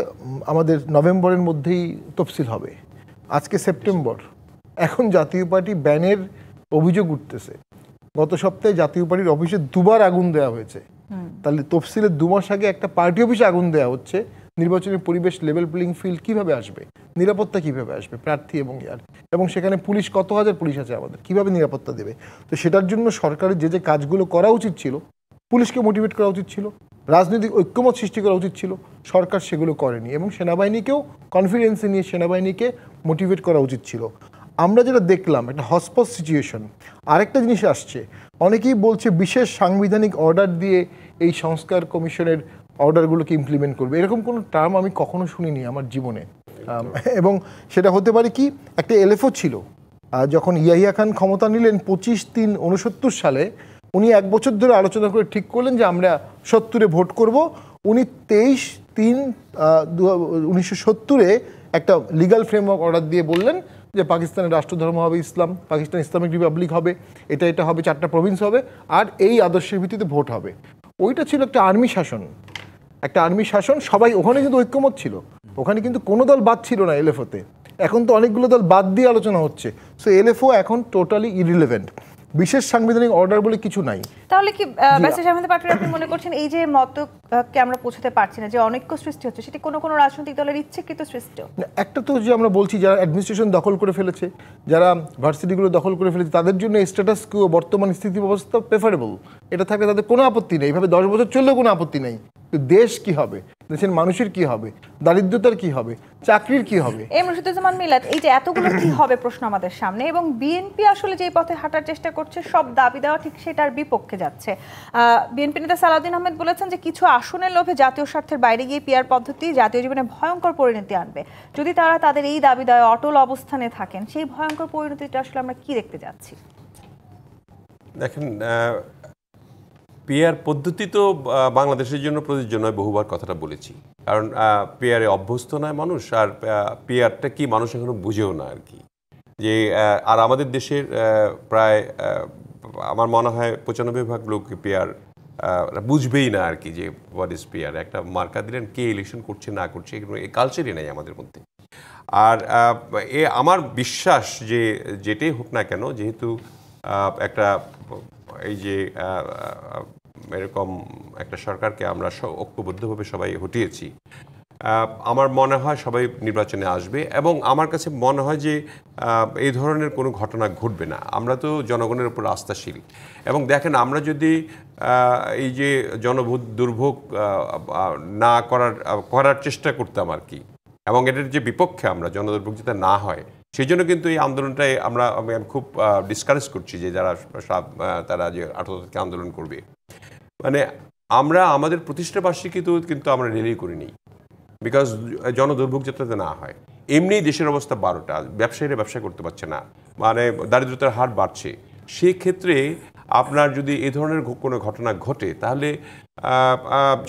আমাদের নভেম্বরের মধ্যেই তফসিল হবে। আজকে সেপ্টেম্বর, এখন জাতীয় পার্টি ব্যানের অভিযোগ উঠতেছে। গত সপ্তাহে জাতীয় পার্টির অফিসে 2বার আগুন দেওয়া হয়েছে। তাহলে তফসিলের 2 মাস আগে একটা পার্টি অফিসে আগুন দেওয়া হচ্ছে। নির্বাচনের পরিবেশ, লেভেল প্লেইং ফিল্ড কিভাবে আসবে? নিরাপত্তা কিভাবে আসবে প্রার্থী এবং সেখানে পুলিশ, কত হাজার পুলিশ আছে আমাদের, কিভাবে নিরাপত্তা দেবে? তো সেটার জন্য সরকারের যে কাজগুলো করা উচিত ছিল, পুলিশকে মোটিভেট করা উচিত ছিল, রাজনৈতিক ঐক্যমত সৃষ্টি করা উচিত ছিল, সরকার সেগুলো করেনি। এবং সেনাবাহিনীকেও কনফিডেন্সে নিয়ে সেনাবাহিনীকে মোটিভেট করা উচিত ছিল। আমরা যেটা দেখলাম একটা হটস্পট সিচুয়েশন। আরেকটা জিনিস আসছে, অনেকেই বলছে বিশেষ সাংবিধানিক অর্ডার দিয়ে এই সংস্কার কমিশনের অর্ডারগুলোকে ইমপ্লিমেন্ট করবে। এরকম কোনো টার্ম আমি কখনো শুনিনি আমার জীবনে। এবং সেটা হতে পারে কি, একটা এলএফও ছিল যখন ইয়াহিয়া খান ক্ষমতা নিলেন 25/3/69 সালে, উনি 1 বছর ধরে আলোচনা করে ঠিক করলেন যে আমরা 70-এ ভোট করব। উনি 23/3/1970-এ একটা লিগাল ফ্রেমওয়ার্ক অর্ডার দিয়ে বললেন যে পাকিস্তানের রাষ্ট্রধর্ম হবে ইসলাম, পাকিস্তান ইসলামিক রিপাবলিক হবে, এটা হবে, 4টা প্রভিন্স হবে, আর এই আদর্শের ভিত্তিতে ভোট হবে। ওইটা ছিল একটা আর্মি শাসন, সবাই ওখানে কিন্তু ঐক্যমত ছিল, ওখানে কিন্তু কোনো দল বাদ ছিল না এলএফওতে। এখন তো অনেকগুলো দল বাদ দিয়ে আলোচনা হচ্ছে। সো এলএফও এখন টোটালি ইরিলেভেন্ট, বিশেষ সাংবিধানিক অর্ডার বলে কিছু নাই। তাহলে কি ব্যারিস্টার শামীম পাটোয়ারি আপনি মনে করছেন এই যে মতকে আমরা পৌঁছাতে পারছি না, যে অনৈক্য সৃষ্টি হচ্ছে, সেটি কোনো কোনো রাজনৈতিক দলের ইচ্ছাকৃত সৃষ্টি? একটা তো যে আমরা বলছি যারা অ্যাডমিনিস্ট্রেশন দখল করে ফেলেছে, যারা ভার্সিটিগুলো দখল করে ফেলেছে, তাদের জন্য স্ট্যাটাস কিউ বর্তমান স্থিতি ব্যবস্থা প্রেফারেবল। এটা থাকলে তাদের কোনো আপত্তি নেই, এইভাবে 10 বছর চললেও কোনো আপত্তি নেই। দেশ কি হবে, দেশের মানুষের কি হবে, দারিদ্রতার কি হবে, চাকরির কি হবে? মুর্শিদুজ্জামান মিলাদ, এই যে এতগুলো কি হবে প্রশ্ন আমাদের সামনে, এবং বিএনপি আসলে যে পথে হাঁটার চেষ্টা করছে সব দাবি দেওয়া ঠিক সেটার বিপক্ষে যাচ্ছে। বিএনপি নেতা সালাউদ্দিন আহমেদ বলেছেন যে কিছু আসনের লোভে জাতীয় স্বার্থের বাইরে গিয়ে পিআর পদ্ধতি জাতীয় জীবনে ভয়ঙ্কর পরিণতি আনবে। যদি তারা তাদের এই দাবি দেওয়া অটল অবস্থানে থাকেন, সেই ভয়ঙ্কর পরিণতিটা আসলে আমরা কি দেখতে যাচ্ছি? দেখেন, পিআর পদ্ধতি তো বাংলাদেশের জন্য প্রযোজ্য নয়, বহুবার কথাটা বলেছি। কারণ পিআরে অভ্যস্ত নয় মানুষ, আর পিআরটা কি মানুষ এখনো বুঝেও না আর কি। যে আর আমাদের দেশের প্রায় আমার মনে হয় 95% লোক পিআর বুঝবেই না আর কি, যে হোয়াট ইজ পিআর। একটা মার্কা দিলেন, কে ইলেকশন করছে না করছে, এগুলো এই কালচারই নেই আমাদের মধ্যে। আর আমার বিশ্বাস যে যেটাই হোক না কেন, যেহেতু একটা এই যে এরকম একটা সরকারকে আমরা ঐক্যবদ্ধভাবে সবাই হটিয়েছি, আমার মনে হয় সবাই নির্বাচনে আসবে। এবং আমার কাছে মনে হয় যে এই ধরনের কোনো ঘটনা ঘটবে না। আমরা তো জনগণের উপর আস্থাশীল। এবং দেখেন, আমরা যদি এই যে দুর্ভোগ না করার চেষ্টা করতাম আর কি, এবং এটার যে বিপক্ষে আমরা জনদুর্ভোগ যাতে না হয়, সেই জন্য কিন্তু এই আন্দোলনটাই আমি খুব ডিসকারেজ করছি যে তারা যে 18 তারিখে আন্দোলন করবে। মানে আমরা আমাদের প্রতিষ্ঠা বার্ষিকীতেও কিন্তু আমরা রেলি করিনি, বিকজ জনদুর্ভোগ যাতে না হয়। এমনি দেশের অবস্থা 12টা, ব্যবসায়ীরা ব্যবসা করতে পারছে না, মানে দারিদ্রতার হার বাড়ছে। সেক্ষেত্রে আপনার যদি এ ধরনের কোনো ঘটনা ঘটে, তাহলে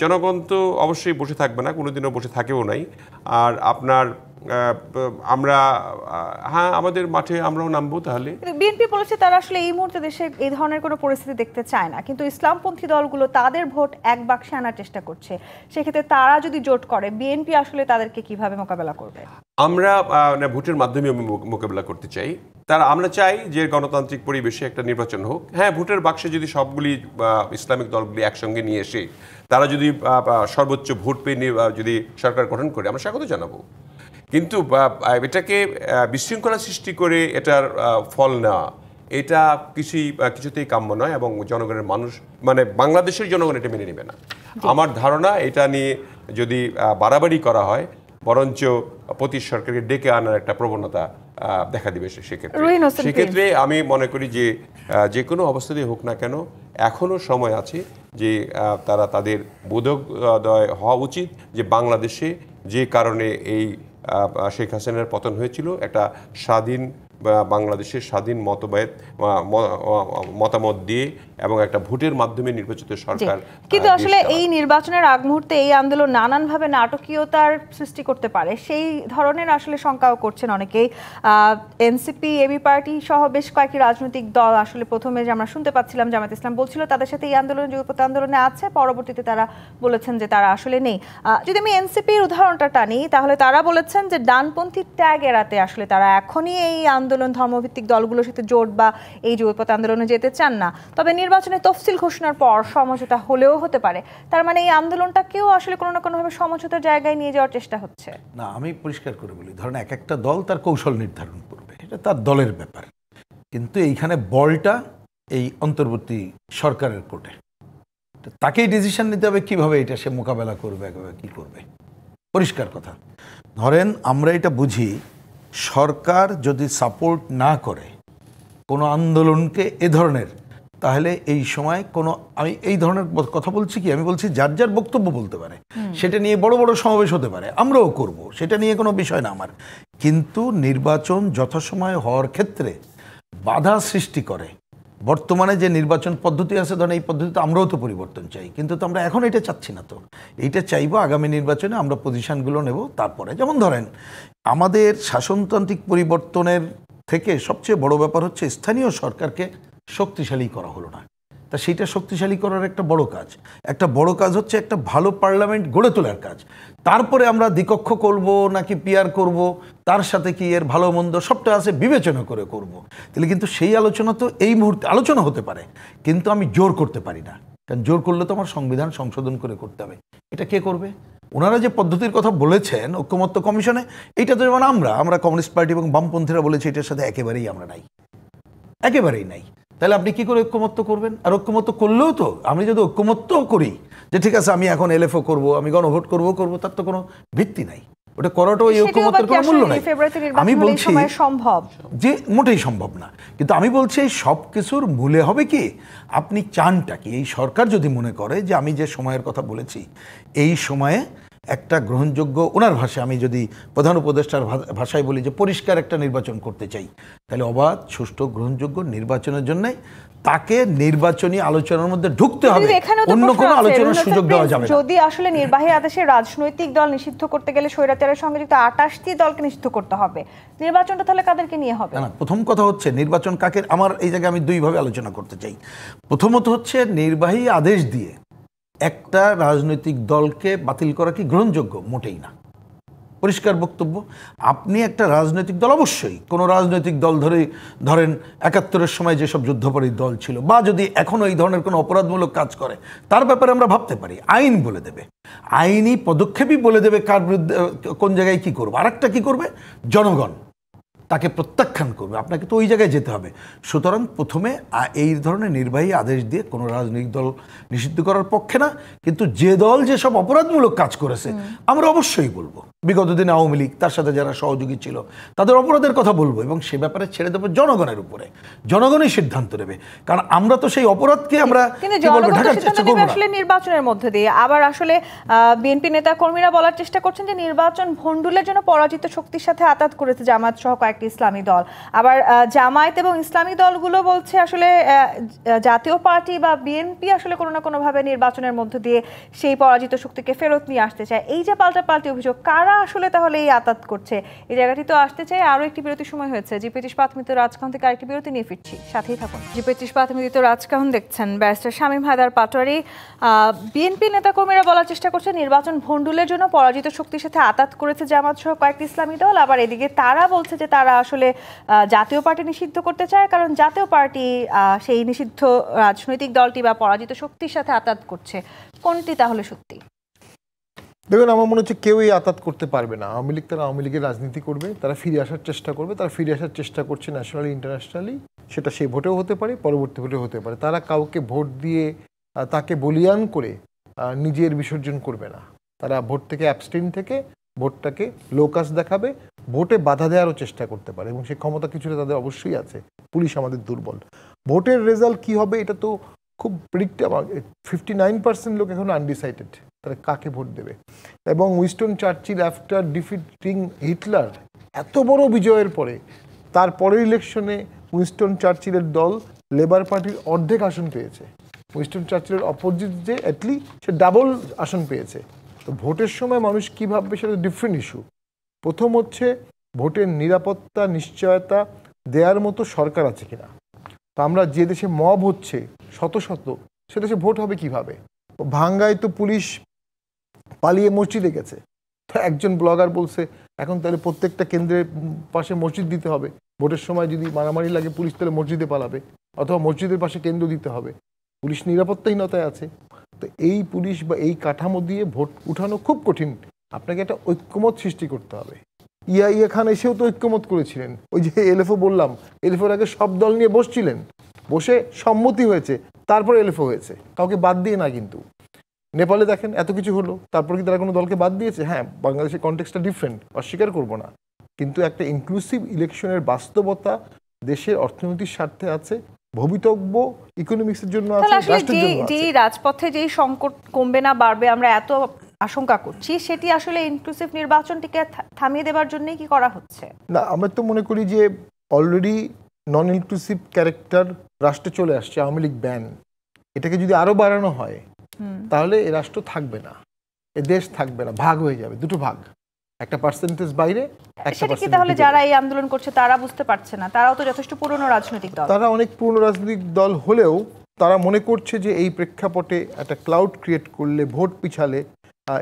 জনগণ তো অবশ্যই বসে থাকবে না, কোনোদিনও বসে থাকেও নাই। আর আপনার আমাদের মাঠে আমরাও নামবো। তাহলে বিএনপি বলেছে তারা আসলে এই মুহূর্তে দেশে এই ধরনের কোনো পরিস্থিতি দেখতে চায় না, কিন্তু ইসলামপন্থী দলগুলো তাদের ভোট এক বাক্সে আনার চেষ্টা করছে। সেক্ষেত্রে তারা যদি জোট করে, বিএনপি আসলে তাদেরকে কিভাবে মোকাবেলা করবে? আমরা ভোটের মাধ্যমে মোকাবেলা করতে চাই। আমরা চাই যে গণতান্ত্রিক পরিবেশে একটা নির্বাচন হোক। হ্যাঁ, ভোটের বাক্সে যদি সবগুলি ইসলামিক দলগুলি একসঙ্গে নিয়ে এসে তারা যদি সর্বোচ্চ ভোট পেয়ে যদি সরকার গঠন করে, আমরা স্বাগত জানাবো। কিন্তু এটাকে বিশৃঙ্খলা সৃষ্টি করে এটার ফল নেওয়া, এটা কিছুতেই কাম্য নয়। এবং জনগণের মানে বাংলাদেশের জনগণ এটা মেনে নেবে না। আমার ধারণা, এটা নিয়ে যদি বাড়াবাড়ি করা হয়, বরঞ্চ প্রতি সরকারকে ডেকে আনার একটা প্রবণতা দেখা দিবে। সেক্ষেত্রে আমি মনে করি যে কোনো অবস্থাতেই হোক না কেন, এখনও সময় আছে যে তারা তাদের বোধোদয় হওয়া উচিত যে বাংলাদেশে যে কারণে এই শেখ হাসিনার পতন হয়েছিল, একটা স্বাধীন বাংলাদেশের স্বাধীন মতামত দিয়ে এবং একটা ভোটের মাধ্যমে নির্বাচিত সরকার। কিন্তু আসলে এই নির্বাচনের আগ মুহূর্তে এই আন্দোলন নানানভাবে নাটকীয়তার সৃষ্টি করতে পারে, সেই ধরনের আসলে শঙ্কাও করছেন অনেকেই। এনসিপি, এবি পার্টি সহ বেশ কয়েকটি রাজনৈতিক দল আসলে প্রথমে যে আমরা শুনতে পাচ্ছিলাম জামায়াত ইসলাম বলছিল তাদের সাথে এই আন্দোলন যুগপৎ আন্দোলনে আছে, পরবর্তীতে তারা বলেছেন যে তারা আসলে নেই। যদি আমি এনসিপির উদাহরণটা টানি, তাহলে তারা বলেছেন যে ডানপন্থী ট্যাগ এড়াতে আসলে তারা এখনই এই আন্দোলন ধর্মভিত্তিক দলগুলোর সাথে জোট বা এই যুগপৎ আন্দোলনে যেতে চান না। তবে নির্বাচনের তফসিল ঘোষণার পর সমঝোতা হলেও হতে পারে। তার মানে এই আন্দোলনটাকেও আসলে কোনো না কোনোভাবে সমঝোতার জায়গায় নিয়ে যাওয়ার চেষ্টা হচ্ছে। না, আমি পরিষ্কার করে বলি, ধরেন এক একটা দল তার কৌশল নির্ধারণ করবে, এটা তার দলের ব্যাপার। কিন্তু এইখানে বলটা এই অন্তর্বর্তী সরকারের কোর্টে, তাকেই ডিসিশন নিতে হবে কিভাবে এটা সে মোকাবেলা করবে, কি করবে। পরিষ্কার কথা, ধরেন আমরা এটা বুঝি, সরকার যদি সাপোর্ট না করে কোনো আন্দোলনকে এ ধরনের, তাহলে এই সময় কোনো, আমি এই ধরনের কথা বলছি কি, আমি বলছি যার যার বক্তব্য বলতে পারে, সেটা নিয়ে বড় বড় সমাবেশ হতে পারে, আমরাও করব, সেটা নিয়ে কোনো বিষয় না আমার। কিন্তু নির্বাচন যথাসময়ে হওয়ার ক্ষেত্রে বাধা সৃষ্টি করে। বর্তমানে যে নির্বাচন পদ্ধতি আছে, ধরেন এই পদ্ধতিতে আমরাও তো পরিবর্তন চাই, কিন্তু তো আমরা এখন এটা চাচ্ছি না। তো এইটা চাইবো আগামী নির্বাচনে আমরা পজিশনগুলো নেব তারপরে। যেমন ধরেন আমাদের শাসনতান্ত্রিক পরিবর্তনের থেকে সবচেয়ে বড় ব্যাপার হচ্ছে স্থানীয় সরকারকে শক্তিশালী করা হলো না। তা সেইটা শক্তিশালী করার একটা বড় কাজ হচ্ছে একটা ভালো পার্লামেন্ট গড়ে তোলার কাজ। তারপরে আমরা দ্বিকক্ষ করব নাকি পিআর করব, তার সাথে কি এর ভালো মন্দ সবটা আছে বিবেচনা করে করব। তাহলে কিন্তু সেই আলোচনা তো এই মুহূর্তে আলোচনা হতে পারে, কিন্তু আমি জোর করতে পারি না, কারণ জোর করলে তো আমার সংবিধান সংশোধন করে করতে হবে। এটা কে করবে? ওনারা যে পদ্ধতির কথা বলেছেন ঐক্যমত্য কমিশনে, এইটা তো যেমন আমরা কমিউনিস্ট পার্টি এবং বামপন্থীরা বলেছি, এটার সাথে একেবারেই আমরা নাই, একেবারেই নাই। তাহলে আপনি কি করে ঐক্যমত্য করবেন? আর ঐক্যমত্য করলেও তো, আমি যদি ঐক্যমত্য করি যে ঠিক আছে আমি এখন এলএফও করবো, আমি গণভোট করবো, তার তো কোনো ভিত্তি নাই। ওটা করাটাও এই ঐক্যমত্যের কোনো মূল্য নাই। আমি বলছি যে মোটেই সম্ভব না। কিন্তু আমি বলছি এই সব কিছুর মূলে হবে কি, আপনি চানটা কি? এই সরকার যদি মনে করে যে আমি যে সময়ের কথা বলেছি, এই সময়ে একটা গ্রহণযোগ্য, ওনার ভাষায় আমি যদি প্রধান উপদেষ্টার ভাষায় বলি যে পরিষ্কার একটা নির্বাচন করতে চাই, তাহলে অবাধ, সুষ্ঠু, গ্রহণযোগ্য নির্বাচনের জন্য তাকে নির্বাচনী আলোচনার মধ্যে ঢুকতে হবে, অন্য কোনো আলোচনার সুযোগ দেওয়া যাবে না। যদি আসলে নির্বাহী আদেশে রাজনৈতিক দল নিষিদ্ধ করতে গেলে স্বৈরাচারের সঙ্গে যুক্ত 28টি দলকে নিষিদ্ধ করতে হবে, নির্বাচনটা তাহলে কাদেরকে নিয়ে হবে? না, প্রথম কথা হচ্ছে নির্বাচন কাকে, আমার এই জায়গায় আমি দুইভাবে আলোচনা করতে চাই। প্রথমত হচ্ছে নির্বাহী আদেশ দিয়ে একটা রাজনৈতিক দলকে বাতিল করা কি গ্রহণযোগ্য? মোটেই না। পরিষ্কার বক্তব্য। আপনি একটা রাজনৈতিক দল, অবশ্যই কোনো রাজনৈতিক দল ধরেন 71-এর সময় যেসব যুদ্ধাপরাধী দল ছিল, বা যদি এখনও এই ধরনের কোনো অপরাধমূলক কাজ করে, তার ব্যাপারে আমরা ভাবতে পারি। আইন বলে দেবে, আইনি পদক্ষেপই বলে দেবে কার বিরুদ্ধে কোন জায়গায় কী করবে। আরেকটা কী করবে? জনগণ তাকে প্রত্যাখ্যান করবে, আপনাকে তো ওই জায়গায় যেতে হবে। সুতরাং প্রথমে এই ধরনের নির্বাহী আদেশ দিয়ে কোনো রাজনৈতিক দল নিষিদ্ধ করার পক্ষে না। কিন্তু যে দল যেসব অপরাধমূলক কাজ করেছে আমরা অবশ্যই বলবো, বিগত দিনে আওয়ামী লীগ, তার সাথে যারা সহযোগী ছিল, তাদের অপরাধের কথা বলবো, এবং সে ব্যাপারে ছেড়ে দেবো জনগণের উপরে। জনগণই সিদ্ধান্ত নেবে, কারণ আমরা তো সেই অপরাধকে আমরা ঢাকার চেষ্টা করবো না। আসলে নির্বাচনের মধ্যে দিয়ে আবার আসলে বিএনপি নেতা কর্মীরা বলার চেষ্টা করছেন যে নির্বাচন ভণ্ডুলের জন্য পরাজিত শক্তির সাথে আতাত করেছে জামায়াত সহ কয়েকটি ইসলামী দল। আবার জামায়াত এবং ইসলামী দলগুলো বলছে আসলে জাতীয় পার্টি বা বিএনপি আসলে কোনো না কোনোভাবে নির্বাচনের মধ্যে দিয়ে সেই পরাজিত শক্তিকে ফেরত নিয়ে আসতে চায়। এই যে পাল্টাপাল্টি অভিযোগ, কারা আসলে তাহলে এই আতাত করছে? এই জায়গাটি তো আসতে চাই। আরও একটি বিরতির সময় হয়েছে। জি25 প্রাথমিক রাজকাহন থেকে আরেকটি বিরতি নিয়ে ফিরছি, সাথেই থাকুন। জি25 প্রাথমিক রাজকাহন দেখছেন। ব্যারিস্টার শামীম হায়দার পাটোয়ারি, বিএনপি নেতাকর্মীরা বলার চেষ্টা করছে নির্বাচন ভণ্ডুলের জন্য পরাজিত শক্তির সাথে আতাত করেছে জামাত সহ কয়েকটি ইসলামী দল। আবার এদিকে তারা বলছে যে তারা আসলে জাতীয় পার্টি নিষিদ্ধ করতে চায়, কারণ জাতীয় পার্টি সেই নিষিদ্ধ রাজনৈতিক দলটি বা পরাজিত শক্তির সাথে আতাত করছে। কোনটি তাহলে সত্যি? দেখুন, আমার মনে হচ্ছে কেউই আতাত করতে পারবে না। আওয়ামী লীগ তারা আওয়ামী লীগের রাজনীতি করবে, তারা ফিরে আসার চেষ্টা করবে, তারা ফিরে আসার চেষ্টা করছে ন্যাশনালি ইন্টারন্যাশনালি। সেটা সেই ভোটেও হতে পারে, পরবর্তী ভোটেও হতে পারে। তারা কাউকে ভোট দিয়ে তাকে বলিয়ান করে নিজের বিসর্জন করবে না। তারা ভোট থেকে অ্যাবস্টেইন থেকে ভোটটাকে লোকাস দেখাবে, ভোটে বাধা দেওয়ারও চেষ্টা করতে পারে, এবং সেই ক্ষমতা কিছুটা তাদের অবশ্যই আছে। পুলিশ আমাদের দুর্বল। ভোটের রেজাল্ট কি হবে এটা তো খুব প্রেডিক্টেবল। 59% লোক এখন আনডিসাইডেড, তারা কাকে ভোট দেবে। এবং Winston Churchill after defeating Hitler, এত বড় বিজয়ের পরে, তার পরের ইলেকশনে উইনস্টন চার্চিলের দল লেবার পার্টির অর্ধেক আসন পেয়েছে। উইনস্টন চার্চিলের অপোজিট যে অ্যাটলি সে ডাবল আসন পেয়েছে। তো ভোটের সময় মানুষ কী ভাববে সেটা ডিফারেন্ট ইস্যু। প্রথম হচ্ছে ভোটের নিরাপত্তা নিশ্চয়তা দেওয়ার মতো সরকার আছে কিনা। তো আমরা যে দেশে মব হচ্ছে শত শত, সে দেশে ভোট হবে কিভাবে? ভাঙ্গায় তো পুলিশ পালিয়ে মসজিদে গেছে। তো একজন ব্লগার বলছে এখন তাহলে প্রত্যেকটা কেন্দ্রের পাশে মসজিদ দিতে হবে, ভোটের সময় যদি মারামারি লাগে পুলিশ তাহলে মসজিদে পালাবে, অথবা মসজিদের পাশে কেন্দ্র দিতে হবে। পুলিশ নিরাপত্তাহীনতায় আছে। তো এই পুলিশ বা এই কাঠামো দিয়ে ভোট উঠানো খুব কঠিন। আপনাকে একটা ঐক্যমত সৃষ্টি করতে হবে। ইয়া খান এসেও তো ঐক্যমত করেছিলেন। ওই যে এলএফও বললাম, এলএফের আগে সব দল নিয়ে বসছিলেন, বসে সম্মতি হয়েছে, তারপর এলএফও হয়েছে, কাউকে বাদ দিয়ে না। কিন্তু নেপালে দেখেন এত কিছু হলো, তারপর কি তারা কোনো দলকে বাদ দিয়েছে? হ্যাঁ, বাংলাদেশের কনটেক্সটটা ডিফারেন্ট, অস্বীকার করব না, কিন্তু একটা ইনক্লুসিভ ইলেকশনের বাস্তবতা দেশের অর্থনৈতিক স্বার্থে আছে, ভবিতব্য ইকোনমিক্সের জন্য আছে, তাহলে আসলে রাষ্ট্রের জন্য আছে। যে রাজপথে যেই সংকট কমবে না বাড়বে আমরা এত আশঙ্কা করছি, সেটি আসলে ইনক্লুসিভ নির্বাচনটিকে থামিয়ে দেওয়ার জন্যই কি করা হচ্ছে? না, আমরা তো মনে করি যে অলরেডি নন ইনক্লুসিভ ক্যারেক্টার রাষ্ট্রে চলে আসছে, আওয়ামী লীগ ব্যান, এটাকে যদি আরো বাড়ানো হয় তাহলে এ রাষ্ট্র থাকবে না, এ দেশ থাকবে না, ভাগ হয়ে যাবে, দুটো ভাগ, একটা পার্সেন্টেজ বাইরে, একটা সেটা কি পার্সেন্টেজ তাহলে যারা এই আন্দোলন করছে তারা বুঝতে পারছে না? তারাও তো যথেষ্ট পুরনো রাজনৈতিক দল। তারা অনেক পুরনো রাজনৈতিক দল হলেও তারা মনে করছে যে এই প্রেক্ষাপটে একটা ক্লাউড ক্রিয়েট করলে, ভোট পিছালে,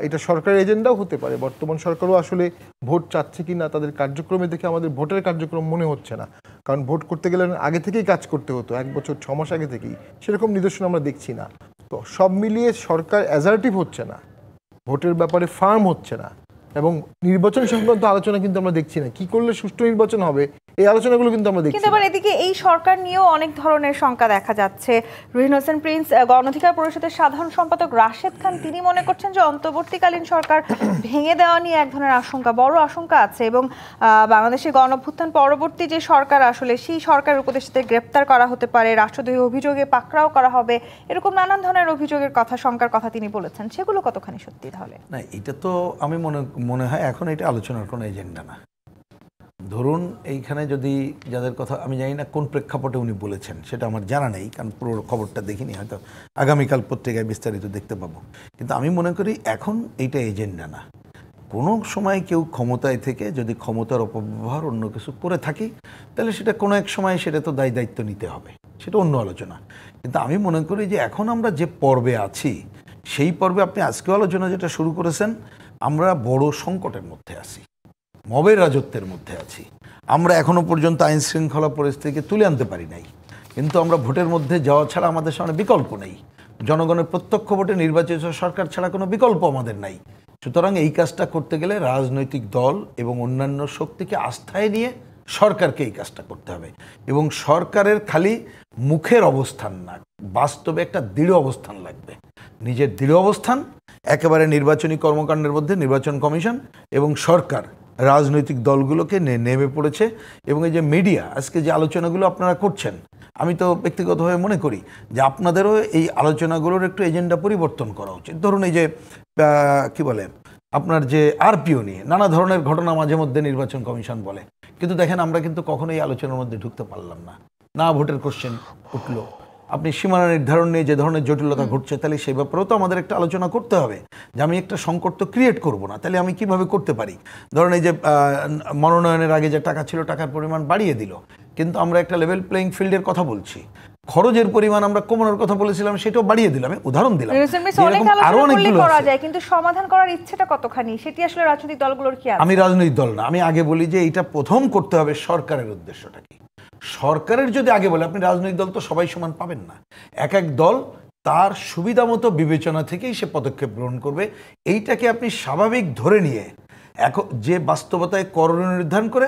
এটা সরকারের এজেন্ডাও হতে পারে। বর্তমান সরকারও আসলে ভোট চাচ্ছে কি না তাদের কার্যক্রমে দেখে আমাদের ভোটের কার্যক্রম মনে হচ্ছে না, কারণ ভোট করতে গেলে আগে থেকেই কাজ করতে হতো, 1 বছর 6 মাস আগে থেকেই, সেরকম নিদর্শন আমরা দেখছি না। তো সব মিলিয়ে সরকার অ্যাজার্টিভ হচ্ছে না, ভোটের ব্যাপারে ফার্ম হচ্ছে না, এবং নির্বাচন সংক্রান্ত আলোচনা কিন্তু আমরা দেখছি না। কি করলে সুষ্ঠু নির্বাচন হবে এই আলোচনাগুলো কিন্তু আমরা দেখছি কিন্তু আবার এদিকে এই সরকার নিয়েও অনেক ধরনের শঙ্কা দেখা যাচ্ছে। রুহিন হোসেন প্রিন্স, গণ অধিকার পরিষদের সাধারণ সম্পাদক রাশেদ খান, তিনি মনে করছেন যে অন্তর্বর্তীকালীন সরকার ভেঙে দেওয়া নিয়ে এক ধরনের আশঙ্কা, বড় আশঙ্কা আছে, এবং বাংলাদেশের গণঅভ্যুত্থান পরবর্তী যে সরকার আসলে সেই সরকারের উপদেষ্টাদের গ্রেপ্তার করা হতে পারে, রাষ্ট্রদ্রোহী অভিযোগে পাকড়াও করা হবে, এরকম নানান ধরনের অভিযোগের কথা, শঙ্কার কথা তিনি বলেছেন। সেগুলো কতখানি সত্যি তাহলে? না, এটা তো আমি মনে হয় এখন এটা আলোচনার কোনো এজেন্ডা না। ধরুন এইখানে যদি যাদের কথা আমি জানি না কোন প্রেক্ষাপটে উনি বলেছেন, সেটা আমার জানা নেই, কারণ পুরো খবরটা দেখিনি, হয়তো আগামীকাল পত্রিকায় বিস্তারিত দেখতে পাবো। কিন্তু আমি মনে করি এখন এইটা এজেন্ডা না। কোনো সময় কেউ ক্ষমতায় থেকে যদি ক্ষমতার অপব্যবহার অন্য কিছু করে থাকি, তাহলে সেটা কোনো এক সময় সেটা তো দায়িত্ব নিতে হবে, সেটা অন্য আলোচনা। কিন্তু আমি মনে করি যে এখন আমরা যে পর্বে আছি, সেই পর্বে আপনি আজকে আলোচনা যেটা শুরু করেছেন, আমরা বড় সংকটের মধ্যে আছি, মবের রাজত্বের মধ্যে আছি। আমরা এখনো পর্যন্ত আইন শৃঙ্খলা পরিস্থিতিকে তুলে আনতে পারি নাই, কিন্তু আমরা ভোটের মধ্যে যাওয়া ছাড়া আমাদের সামনে বিকল্প নেই। জনগণের প্রত্যক্ষ ভোটে নির্বাচিত সরকার ছাড়া কোনো বিকল্প আমাদের নাই। সুতরাং এই কাজটা করতে গেলে রাজনৈতিক দল এবং অন্যান্য শক্তিকে আস্থায় নিয়ে সরকারকে এই কাজটা করতে হবে, এবং সরকারের খালি মুখের অবস্থান না, বাস্তবে একটা দৃঢ় অবস্থান লাগবে। নিজের দৃঢ় অবস্থান একেবারে নির্বাচনী কর্মকাণ্ডের মধ্যে নির্বাচন কমিশন এবং সরকার রাজনৈতিক দলগুলোকে নেমে পড়েছে। এবং এই যে মিডিয়া আজকে যে আলোচনাগুলো আপনারা করছেন, আমি তো ব্যক্তিগতভাবে মনে করি যে আপনাদেরও এই আলোচনাগুলোর একটু এজেন্ডা পরিবর্তন করা উচিত। ধরুন এই যে কি বলে আপনার যে আরপিও নিয়ে নানা ধরনের ঘটনা মাঝে মধ্যে নির্বাচন কমিশন বলে, কিন্তু দেখেন আমরা কিন্তু কখনো এই আলোচনার মধ্যে ঢুকতে পারলাম না, না ভোটের কোশ্চেন উঠলো। আপনি সীমানা নির্ধারণ নিয়ে যে ধরনের জটিলতা ঘটছে, তাহলে সেই ব্যাপারেও তো আমাদের একটা আলোচনা করতে হবে যে আমি একটা সংকট তো ক্রিয়েট করব না, তাহলে আমি কিভাবে করতে পারি। ধরুন এই যে মনোনয়নের আগে যে টাকা ছিল, টাকার পরিমাণ বাড়িয়ে দিল, কিন্তু আমরা একটা লেভেল প্লেইং ফিল্ডের কথা বলছি, খরচের পরিমাণ আমরা কমানোর কথা বলেছিলাম, সেটাও বাড়িয়ে দিলাম। উদাহরণ দিলাম, আরো অনেকগুলো করা যায়, কিন্তু সমাধান করার ইচ্ছেটা কতখানি সেটি আসলে রাজনৈতিক দলগুলোর কি আছে? আমি রাজনৈতিক দল না, আমি আগে বলি যে এটা প্রথম করতে হবে সরকারের উদ্দেশ্যটা কি। সরকারের যদি আগে বলে, আপনি রাজনৈতিক দল তো সবাই সমান পাবেন না, এক এক দল তার সুবিধা মতো বিবেচনা থেকেই সে পদক্ষেপ গ্রহণ করবে। এইটাকে আপনি স্বাভাবিক ধরে নিয়ে এখন যে বাস্তবতায় করণীয় নির্ধারণ করে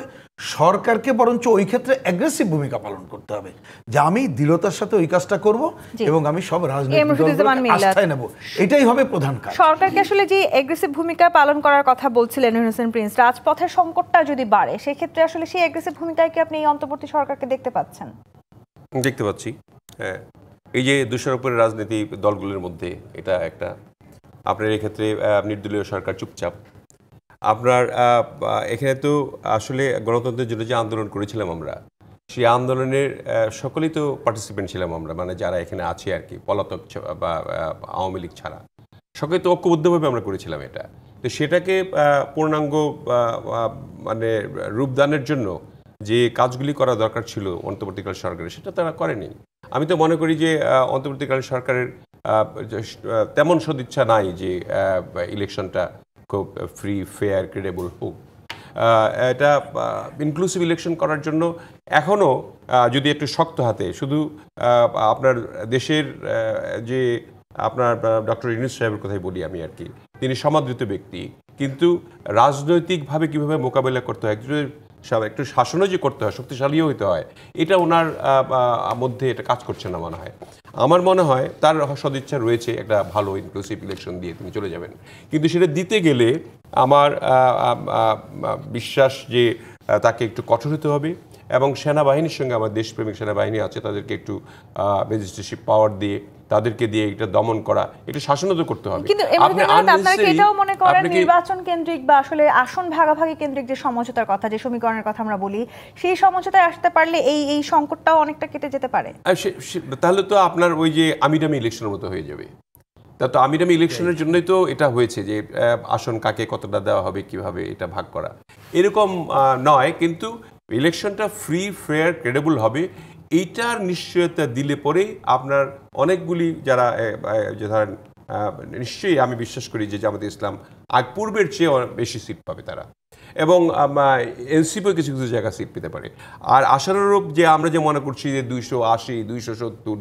সরকারকে বরঞ্চ ওই ক্ষেত্রে অ্যাগ্রেসিভ ভূমিকা পালন করতে হবে, যে আমি দৃঢ়তার সাথে ওই কাজটা করব এবং আমি সব রাজনৈতিক দলগুলোকে আস্থায় নেব, এটাই হবে প্রধান কাজ। সরকারকে আসলে যে অ্যাগ্রেসিভ ভূমিকা পালন করার কথা বলছিলেন হোসেন প্রিন্স, রাজপথের সংকটটা যদি বাড়ে সেক্ষেত্রে আসলে সেই অ্যাগ্রেসিভ ভূমিকায় কি আপনি এই অন্তর্বর্তী সরকারকে দেখতে পাচ্ছেন? দেখতে পাচ্ছি, হ্যাঁ। এই যে দোষারোপের রাজনীতি দলগুলোর মধ্যে এটা একটা, আপনার এক্ষেত্রে নির্দলীয় সরকার চুপচাপ। আপনার এখানে তো আসলে গণতন্ত্রের জন্য যে আন্দোলন করেছিলাম আমরা, সেই আন্দোলনের সকলেই তো পার্টিসিপেন্ট ছিলাম আমরা, মানে যারা এখানে আছে আর কি, পলাতক বা আওয়ামী লীগ ছাড়া সকলে তো ঐক্যবদ্ধভাবে আমরা করেছিলাম এটা। তো সেটাকে পূর্ণাঙ্গ মানে রূপদানের জন্য যে কাজগুলি করা দরকার ছিল অন্তর্বর্তীকালীন সরকারের, সেটা তারা করেনি। আমি তো মনে করি যে অন্তর্বর্তীকালীন সরকারের তেমন সদিচ্ছা নাই যে ইলেকশনটা খুব ফ্রি, ফেয়ার, ক্রেডিবল হোক। এটা ইনক্লুসিভ ইলেকশন করার জন্য এখনও যদি একটু শক্ত হাতে, শুধু আপনার দেশের যে আপনার ডক্টর ইউনূস সাহেবের কথাই বলি আমি আর কি, তিনি সমাদৃত ব্যক্তি, কিন্তু রাজনৈতিকভাবে কিভাবে মোকাবেলা করতে হয়, একটু শাসনও যে করতে হয়, শক্তিশালীও হতে হয়, এটা ওনার মধ্যে এটা কাজ করছে না মনে হয়। আমার মনে হয় তার সদিচ্ছা রয়েছে একটা ভালো ইনক্লুসিভ ইলেকশন দিয়ে তিনি চলে যাবেন, কিন্তু সেটা দিতে গেলে আমার বিশ্বাস যে তাকে একটু কঠোর হতে হবে এবং সেনাবাহিনীর সঙ্গে, আমার দেশপ্রেমিক সেনাবাহিনী আছে, তাদেরকে একটু ম্যাজিস্ট্রেটশিপ পাওয়ার দিয়ে তাদেরকে দিয়ে এটা দমন করা, একটু শাসনও তো করতে হবে। কিন্তু আপনারা কি এটাও মনে করেন নির্বাচন কেন্দ্রিক বা আসলে আসন ভাগাভাগি কেন্দ্রিক যে সমঝোতার কথা, যে সমীকরণের কথা আমরা বলি, সেই সমঝোতায় আসতে পারলে এই সংকটটাও অনেকটা কেটে যেতে পারে? তাহলে তো আপনার ওই যে আমিডামি ইলেকশনের মতো হয়ে যাবে। তা তো আমিডামি ইলেকশনের জন্যই তো এটা হয়েছে যে আসন কাকে কতটা দেওয়া হবে, কিভাবে এটা ভাগ করা, এরকম নয়। কিন্তু ইলেকশনটা ফ্রি, ফেয়ার, ক্রেডিবল হবে, এইটার নিশ্চয়তা দিলে পরেই আপনার অনেকগুলি যারা যে ধরেন নিশ্চয়ই আমি বিশ্বাস করি যে জামাতে ইসলাম পূর্বের চেয়ে বেশি সিট পাবে তারা, এবং এনসিপিও কিছু কিছু জায়গা সিট পেতে পারে। আর আশানুরূপ যে আমরা যে মনে করছি যে 280, 270,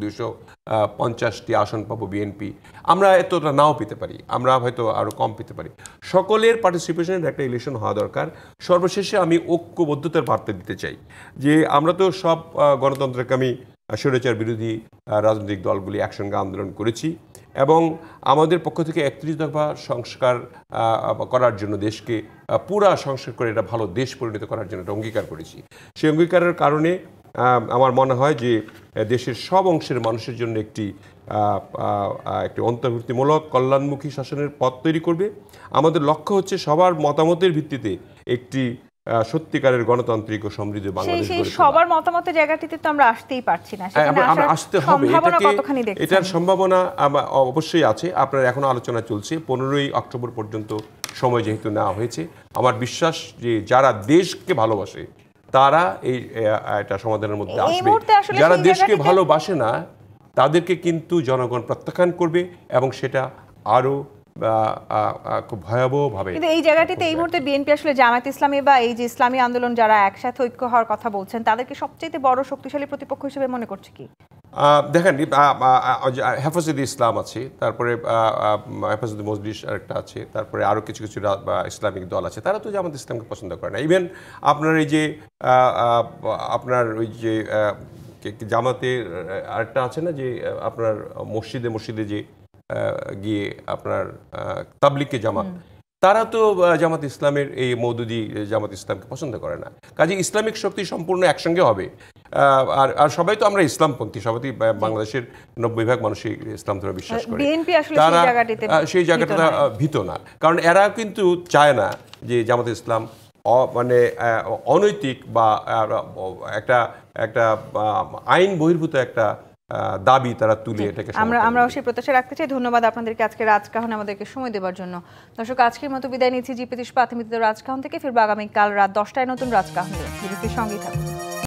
250টি আসন পাবো বিএনপি, আমরা এতটা নাও পেতে পারি, আমরা হয়তো আরও কম পেতে পারি। সকলের পার্টিসিপেশনের একটা ইলেকশন হওয়া দরকার। সর্বশেষে আমি ঐক্যবদ্ধতার বার্তা দিতে চাই যে আমরা তো সব গণতন্ত্রকামী স্বৈরাচার বিরোধী রাজনৈতিক দলগুলি একসঙ্গে আন্দোলন করেছি এবং আমাদের পক্ষ থেকে 31 দফা সংস্কার করার জন্য, দেশকে পুরা সংস্কার করে এটা ভালো দেশ পরিণত করার জন্য একটা অঙ্গীকার করেছি। সেই অঙ্গীকারের কারণে আমার মনে হয় যে দেশের সব অংশের মানুষের জন্য একটি অন্তর্ভুক্তিমূলক কল্যাণমুখী শাসনের পথ তৈরি করবে। আমাদের লক্ষ্য হচ্ছে সবার মতামতের ভিত্তিতে একটি সত্যিকারের গণতান্ত্রিক ও সমৃদ্ধ বাংলাদেশ গড়ে তোলা। সবার মতামতের জায়গাটিতে তো আমরা আসতেই পারছি না, আমরা আসতে হবে। এটার সম্ভাবনা অবশ্যই আছে। আপনার এখনো আলোচনা চলছে, 15ই অক্টোবর পর্যন্ত সময় যেহেতু নেওয়া হয়েছে, আমার বিশ্বাস যে যারা দেশকে ভালোবাসে তারা এটা সমাধানের মধ্যে আসবে। যারা দেশকে ভালোবাসে না তাদেরকে কিন্তু জনগণ প্রত্যাখ্যান করবে এবং সেটা আরো খুব ভয়াবহভাবে। কিন্তু এই জায়গাটিতে এই মুহূর্তে বিএনপি আসলে জামায়াত ইসলামী বা এই যে ইসলামী আন্দোলন যারা একসাথে ঐক্য হওয়ার কথা বলছেন, তাদেরকে সবচেয়ে বড় শক্তিশালী প্রতিপক্ষ হিসেবে মনে করছে কি? দেখেন, হেফাজতে ইসলাম আছে, তারপরে হেফাজতে মজলিস আরেকটা আছে, তারপরে আরও কিছু কিছু ইসলামিক দল আছে, তারা তো জামাত ইসলামকে পছন্দ করে না। ইভেন আপনার এই যে আপনার ওই যে জামাতের আরেকটা আছে না, যে আপনার মসজিদে যে গিয়ে আপনার তাবলিগকে জামাত, তারা তো জামাত ইসলামের এই মওদুদি জামাত ইসলামকে পছন্দ করে না। কাজে ইসলামিক শক্তি সম্পূর্ণ একসঙ্গে হবে। আর সবাই তো আমরা ইসলামপন্থী, সবাই বাংলাদেশের 90% মানুষই ইসলাম ধর্মে বিশ্বাস করে। তারা সেই জায়গাটা ভীত না, কারণ এরা কিন্তু চায় না যে জামাত ইসলাম মানে অনৈতিক বা একটা আইন বহির্ভূত একটা দাবি তারা তুলে এটাকে। আমরাও সেই প্রত্যাশা রাখতে চাই। ধন্যবাদ আপনাদেরকে আজকে রাজকাহনে আমাদেরকে সময় দেওয়ার জন্য। দর্শক, আজকের মতো বিদায় নিচ্ছি জিপি 30 প্রাথমিক রাজকাহন থেকে। ফিরবো আগামীকাল রাত 10টায় নতুন রাজকাহন নিয়ে। বিবিসির সঙ্গেই থাকুন।